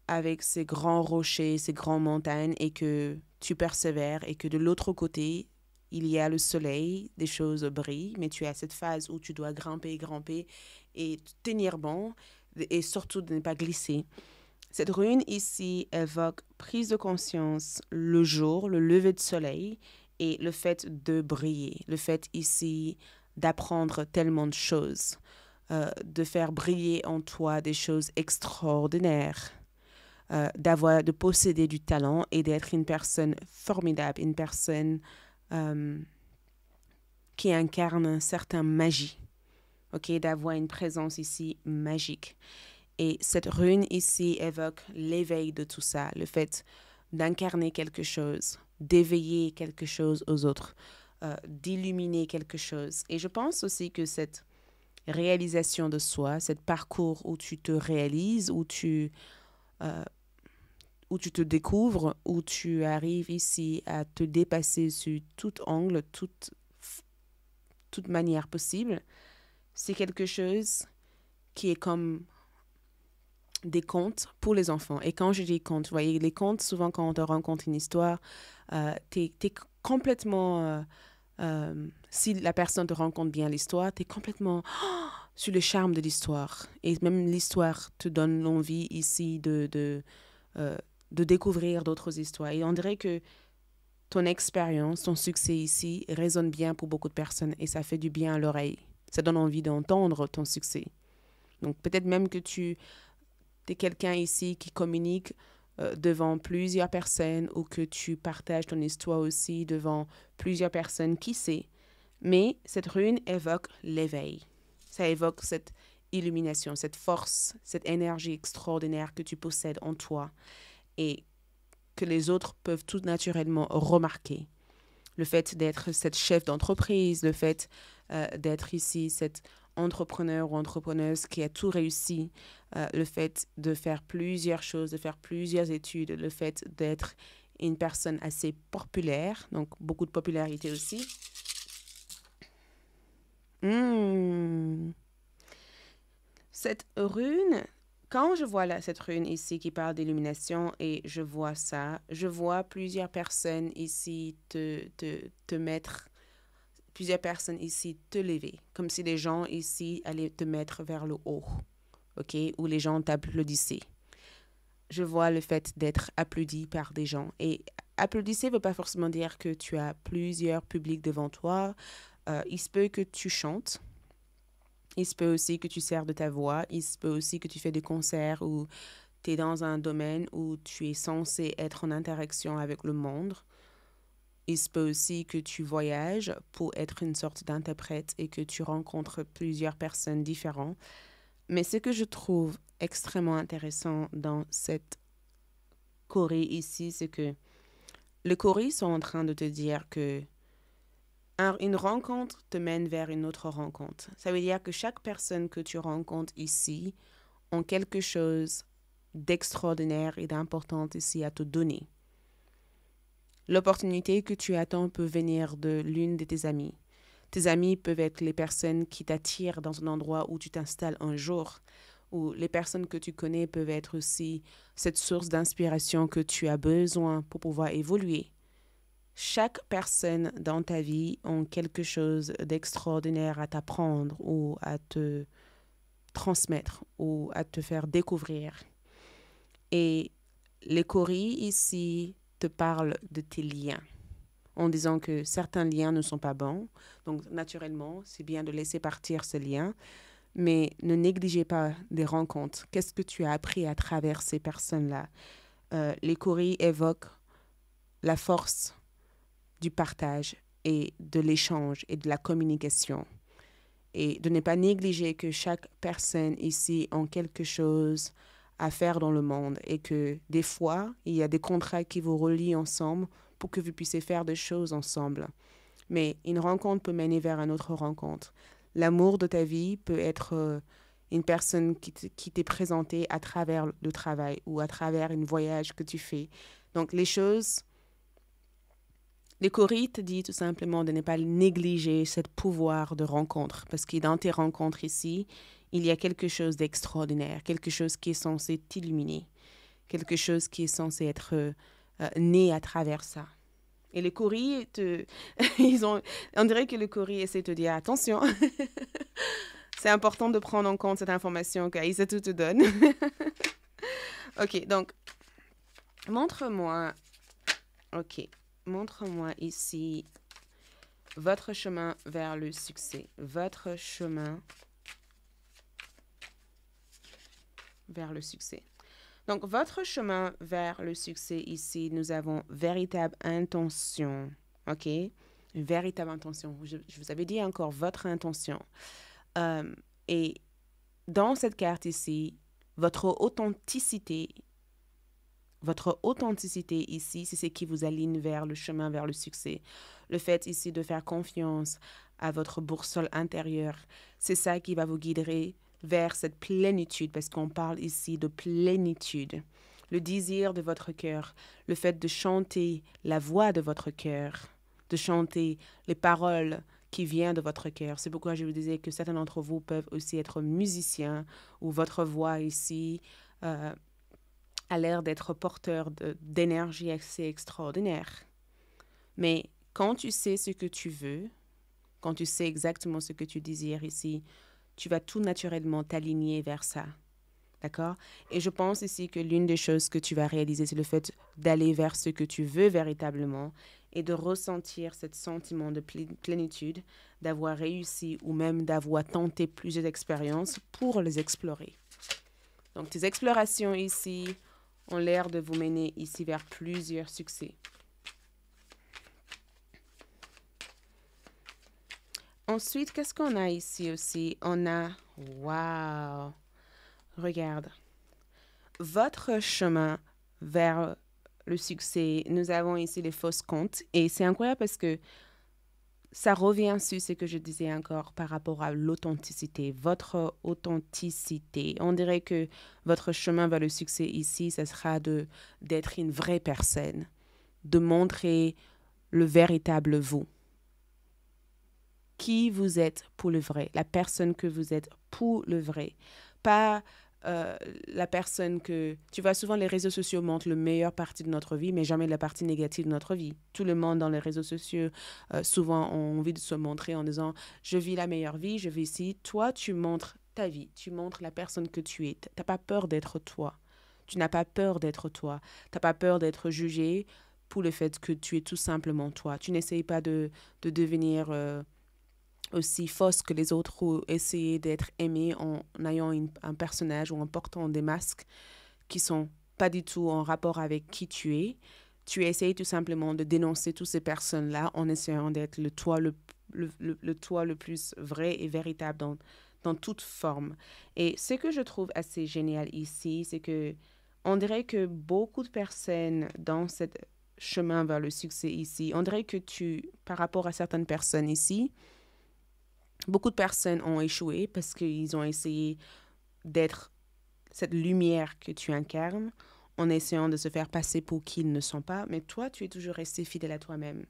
S1: avec ces grands rochers, ces grandes montagnes, et que tu persévères et que de l'autre côté, il y a le soleil, des choses brillent, mais tu as cette phase où tu dois grimper, grimper et tenir bon et surtout de ne pas glisser. Cette rune ici évoque prise de conscience, le jour, le lever de soleil et le fait de briller, le fait ici d'apprendre tellement de choses, de faire briller en toi des choses extraordinaires, de posséder du talent et d'être une personne formidable, une personne qui incarne une certaine magie, ok, d'avoir une présence ici magique. Et cette rune ici évoque l'éveil de tout ça, le fait d'incarner quelque chose, d'éveiller quelque chose aux autres, d'illuminer quelque chose. Et je pense aussi que cette réalisation de soi, ce parcours où tu te réalises, où tu te découvres, où tu arrives ici à te dépasser sur tout angle, toute manière possible, c'est quelque chose qui est comme des contes pour les enfants. Et quand je dis contes, vous voyez, les contes, souvent quand on te raconte une histoire, t'es complètement... si la personne te raconte bien l'histoire, t'es complètement sur le charme de l'histoire. Et même l'histoire te donne l'envie ici de découvrir d'autres histoires. Et on dirait que ton expérience, ton succès ici résonne bien pour beaucoup de personnes et ça fait du bien à l'oreille. Ça donne envie d'entendre ton succès. Donc peut-être même que tu es quelqu'un ici qui communique devant plusieurs personnes ou que tu partages ton histoire aussi devant plusieurs personnes, qui sait. Mais cette rune évoque l'éveil. Ça évoque cette illumination, cette force, cette énergie extraordinaire que tu possèdes en toi et que les autres peuvent tout naturellement remarquer. Le fait d'être cette chef d'entreprise, le fait d'être ici cette entrepreneur ou entrepreneuse qui a tout réussi, le fait de faire plusieurs choses, de faire plusieurs études, le fait d'être une personne assez populaire, donc beaucoup de popularité aussi. Cette rune, quand je vois cette rune ici qui parle d'illumination et je vois ça, je vois plusieurs personnes ici te mettre, plusieurs personnes ici te lever, comme si les gens ici allaient te mettre vers le haut, ok, ou les gens t'applaudissaient. Je vois le fait d'être applaudi par des gens. Et applaudir ne veut pas forcément dire que tu as plusieurs publics devant toi. Il se peut que tu chantes. Il se peut aussi que tu sers de ta voix. Il se peut aussi que tu fais des concerts ou tu es dans un domaine où tu es censé être en interaction avec le monde. Il se peut aussi que tu voyages pour être une sorte d'interprète et que tu rencontres plusieurs personnes différentes. Mais ce que je trouve extrêmement intéressant dans cette choré ici, c'est que les choristes sont en train de te dire que une rencontre te mène vers une autre rencontre. Ça veut dire que chaque personne que tu rencontres ici a quelque chose d'extraordinaire et d'important ici à te donner. L'opportunité que tu attends peut venir de l'une de tes amies. Tes amis peuvent être les personnes qui t'attirent dans un endroit où tu t'installes un jour, ou les personnes que tu connais peuvent être aussi cette source d'inspiration que tu as besoin pour pouvoir évoluer. Chaque personne dans ta vie a quelque chose d'extraordinaire à t'apprendre ou à te transmettre ou à te faire découvrir. Et les choris ici te parlent de tes liens, en disant que certains liens ne sont pas bons. Donc, naturellement, c'est bien de laisser partir ces liens, mais ne négligez pas des rencontres. Qu'est-ce que tu as appris à travers ces personnes-là? Les choris évoquent la force du partage et de l'échange et de la communication. Et de ne pas négliger que chaque personne ici a quelque chose à faire dans le monde et que des fois, il y a des contrats qui vous relient ensemble pour que vous puissiez faire des choses ensemble. Mais une rencontre peut mener vers une autre rencontre. L'amour de ta vie peut être une personne qui t'est présentée à travers le travail ou à travers un voyage que tu fais. Donc, les choris te disent tout simplement de ne pas négliger ce pouvoir de rencontre parce que dans tes rencontres ici, il y a quelque chose d'extraordinaire, quelque chose qui est censé t'illuminer, quelque chose qui est censé être né à travers ça. Et le courrier on dirait que le courrier essaie de te dire attention. C'est important de prendre en compte cette information qu'Aïssatou te donne. Ok, donc, montre-moi ici votre chemin vers le succès. Votre chemin vers le succès. Donc, votre chemin vers le succès ici, nous avons véritable intention. OK? Une véritable intention. Je vous avais dit encore votre intention. Et dans cette carte ici, votre authenticité ici, c'est ce qui vous aligne vers le chemin vers le succès. Le fait ici de faire confiance à votre boussole intérieure, c'est ça qui va vous guider vers cette plénitude, parce qu'on parle ici de plénitude. Le désir de votre cœur, le fait de chanter la voix de votre cœur, de chanter les paroles qui viennent de votre cœur. C'est pourquoi je vous disais que certains d'entre vous peuvent aussi être musiciens, ou votre voix ici a l'air d'être porteur d'énergie assez extraordinaire. Mais quand tu sais ce que tu veux, quand tu sais exactement ce que tu désires ici, tu vas tout naturellement t'aligner vers ça. D'accord? Et je pense ici que l'une des choses que tu vas réaliser, c'est le fait d'aller vers ce que tu veux véritablement et de ressentir ce sentiment de plénitude, d'avoir réussi ou même d'avoir tenté plusieurs expériences pour les explorer. Donc, tes explorations ici ont l'air de vous mener ici vers plusieurs succès. Ensuite, qu'est-ce qu'on a ici aussi? On a, waouh, regarde, votre chemin vers le succès, nous avons ici les fausses comptes. Et c'est incroyable parce que ça revient sur ce que je disais encore par rapport à l'authenticité, votre authenticité. On dirait que votre chemin vers le succès ici, ça sera d'être une vraie personne, de montrer le véritable vous. Qui vous êtes pour le vrai, la personne que vous êtes pour le vrai. Pas la personne que... Tu vois, souvent les réseaux sociaux montrent le meilleur partie de notre vie, mais jamais la partie négative de notre vie. Tout le monde dans les réseaux sociaux, souvent, ont envie de se montrer en disant « Je vis la meilleure vie, je vis ici. » Toi, tu montres ta vie, tu montres la personne que tu es. Tu n'as pas peur d'être toi. Tu n'as pas peur d'être toi. Tu n'as pas peur d'être jugé pour le fait que tu es tout simplement toi. Tu n'essayes pas de devenir... aussi fausse que les autres ou essayer d'être aimé en ayant un personnage ou en portant des masques qui sont pas du tout en rapport avec qui tu es. Tu essayes tout simplement de dénoncer toutes ces personnes-là en essayant d'être le toi le plus vrai et véritable dans toute forme. Et ce que je trouve assez génial ici, c'est que on dirait que beaucoup de personnes dans ce chemin vers le succès ici, on dirait que par rapport à certaines personnes ici, beaucoup de personnes ont échoué parce qu'ils ont essayé d'être cette lumière que tu incarnes en essayant de se faire passer pour qui ils ne sont pas. Mais toi, tu es toujours resté fidèle à toi-même.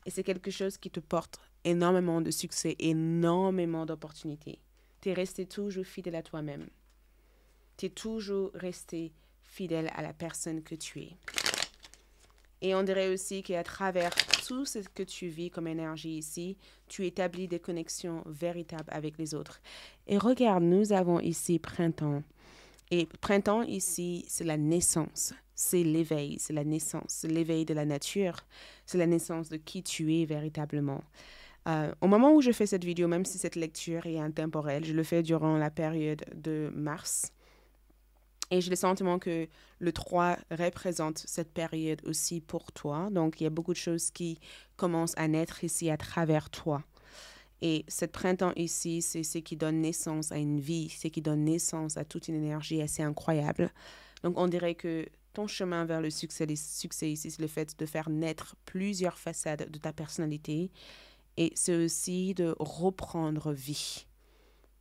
S1: Et c'est quelque chose qui te porte énormément de succès, énormément d'opportunités. Tu es resté toujours fidèle à toi-même. Tu es toujours resté fidèle à la personne que tu es. Et on dirait aussi qu'à travers tout ce que tu vis comme énergie ici, tu établis des connexions véritables avec les autres. Et regarde, nous avons ici printemps. Et printemps ici, c'est la naissance, c'est l'éveil, c'est la naissance, c'est l'éveil de la nature, c'est la naissance de qui tu es véritablement. Au moment où je fais cette vidéo, même si cette lecture est intemporelle, je le fais durant la période de mars. Et j'ai le sentiment que le 3 représente cette période aussi pour toi. Donc, il y a beaucoup de choses qui commencent à naître ici à travers toi. Et ce printemps ici, c'est ce qui donne naissance à une vie, c'est ce qui donne naissance à toute une énergie assez incroyable. Donc, on dirait que ton chemin vers le succès ici, c'est le fait de faire naître plusieurs façades de ta personnalité. Et c'est aussi de reprendre vie,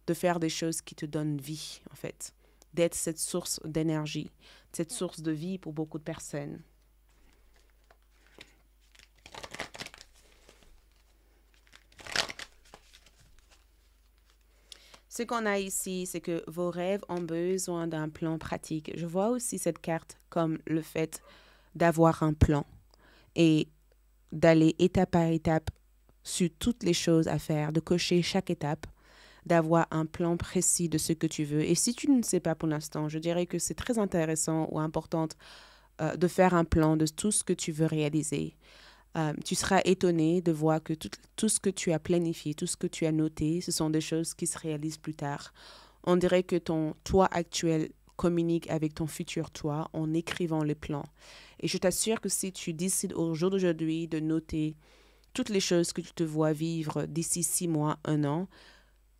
S1: de faire des choses qui te donnent vie, en fait. D'être cette source d'énergie, cette source de vie pour beaucoup de personnes. Ce qu'on a ici, c'est que vos rêves ont besoin d'un plan pratique. Je vois aussi cette carte comme le fait d'avoir un plan. Et d'aller étape par étape sur toutes les choses à faire, de cocher chaque étape, d'avoir un plan précis de ce que tu veux. Et si tu ne sais pas pour l'instant, je dirais que c'est très intéressant ou important de faire un plan de tout ce que tu veux réaliser. Tu seras étonné de voir que tout ce que tu as planifié, tout ce que tu as noté, ce sont des choses qui se réalisent plus tard. On dirait que ton toi actuel communique avec ton futur toi en écrivant les plans. Et je t'assure que si tu décides au jour d'aujourd'hui de noter toutes les choses que tu te vois vivre d'ici 6 mois, 1 an,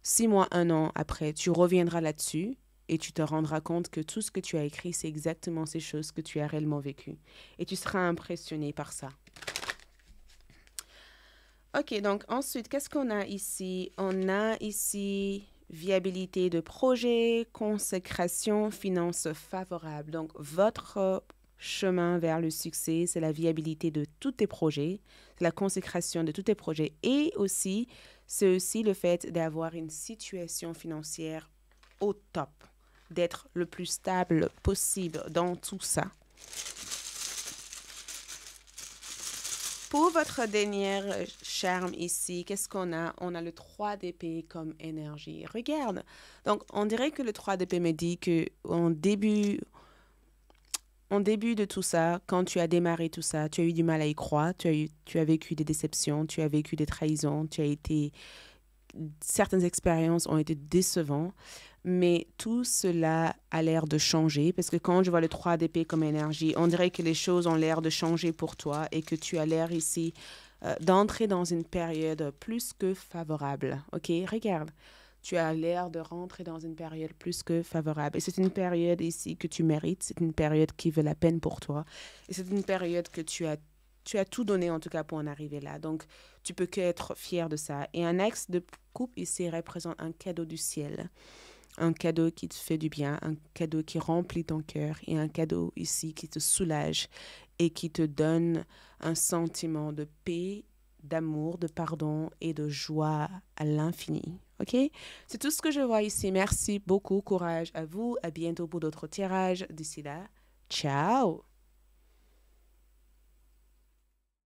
S1: 6 mois, 1 an après, tu reviendras là-dessus et tu te rendras compte que tout ce que tu as écrit, c'est exactement ces choses que tu as réellement vécues. Et tu seras impressionné par ça. Ok, donc ensuite, qu'est-ce qu'on a ici? On a ici viabilité de projet, consécration, finances favorables. Donc, votre chemin vers le succès, c'est la viabilité de tous tes projets, c'est la consécration de tous tes projets et aussi, c'est aussi le fait d'avoir une situation financière au top, d'être le plus stable possible dans tout ça. Pour votre dernier charme ici, qu'est-ce qu'on a? On a le 3 d'épée comme énergie. Regarde. Donc, on dirait que le 3 d'épée me dit que en début de tout ça, quand tu as démarré tout ça, tu as eu du mal à y croire, tu as vécu des déceptions, tu as vécu des trahisons, certaines expériences ont été décevantes, mais tout cela a l'air de changer parce que quand je vois le 3 d'épée comme énergie, on dirait que les choses ont l'air de changer pour toi et que tu as l'air ici d'entrer dans une période plus que favorable. OK? Regarde. Tu as l'air de rentrer dans une période plus que favorable. Et c'est une période ici que tu mérites. C'est une période qui vaut la peine pour toi. Et c'est une période que tu as tout donné en tout cas pour en arriver là. Donc, tu peux qu'être fier de ça. Et un axe de coupe ici représente un cadeau du ciel. Un cadeau qui te fait du bien, un cadeau qui remplit ton cœur et un cadeau ici qui te soulage et qui te donne un sentiment de paix, d'amour, de pardon et de joie à l'infini. OK? C'est tout ce que je vois ici. Merci beaucoup. Courage à vous. À bientôt pour d'autres tirages. D'ici là, ciao!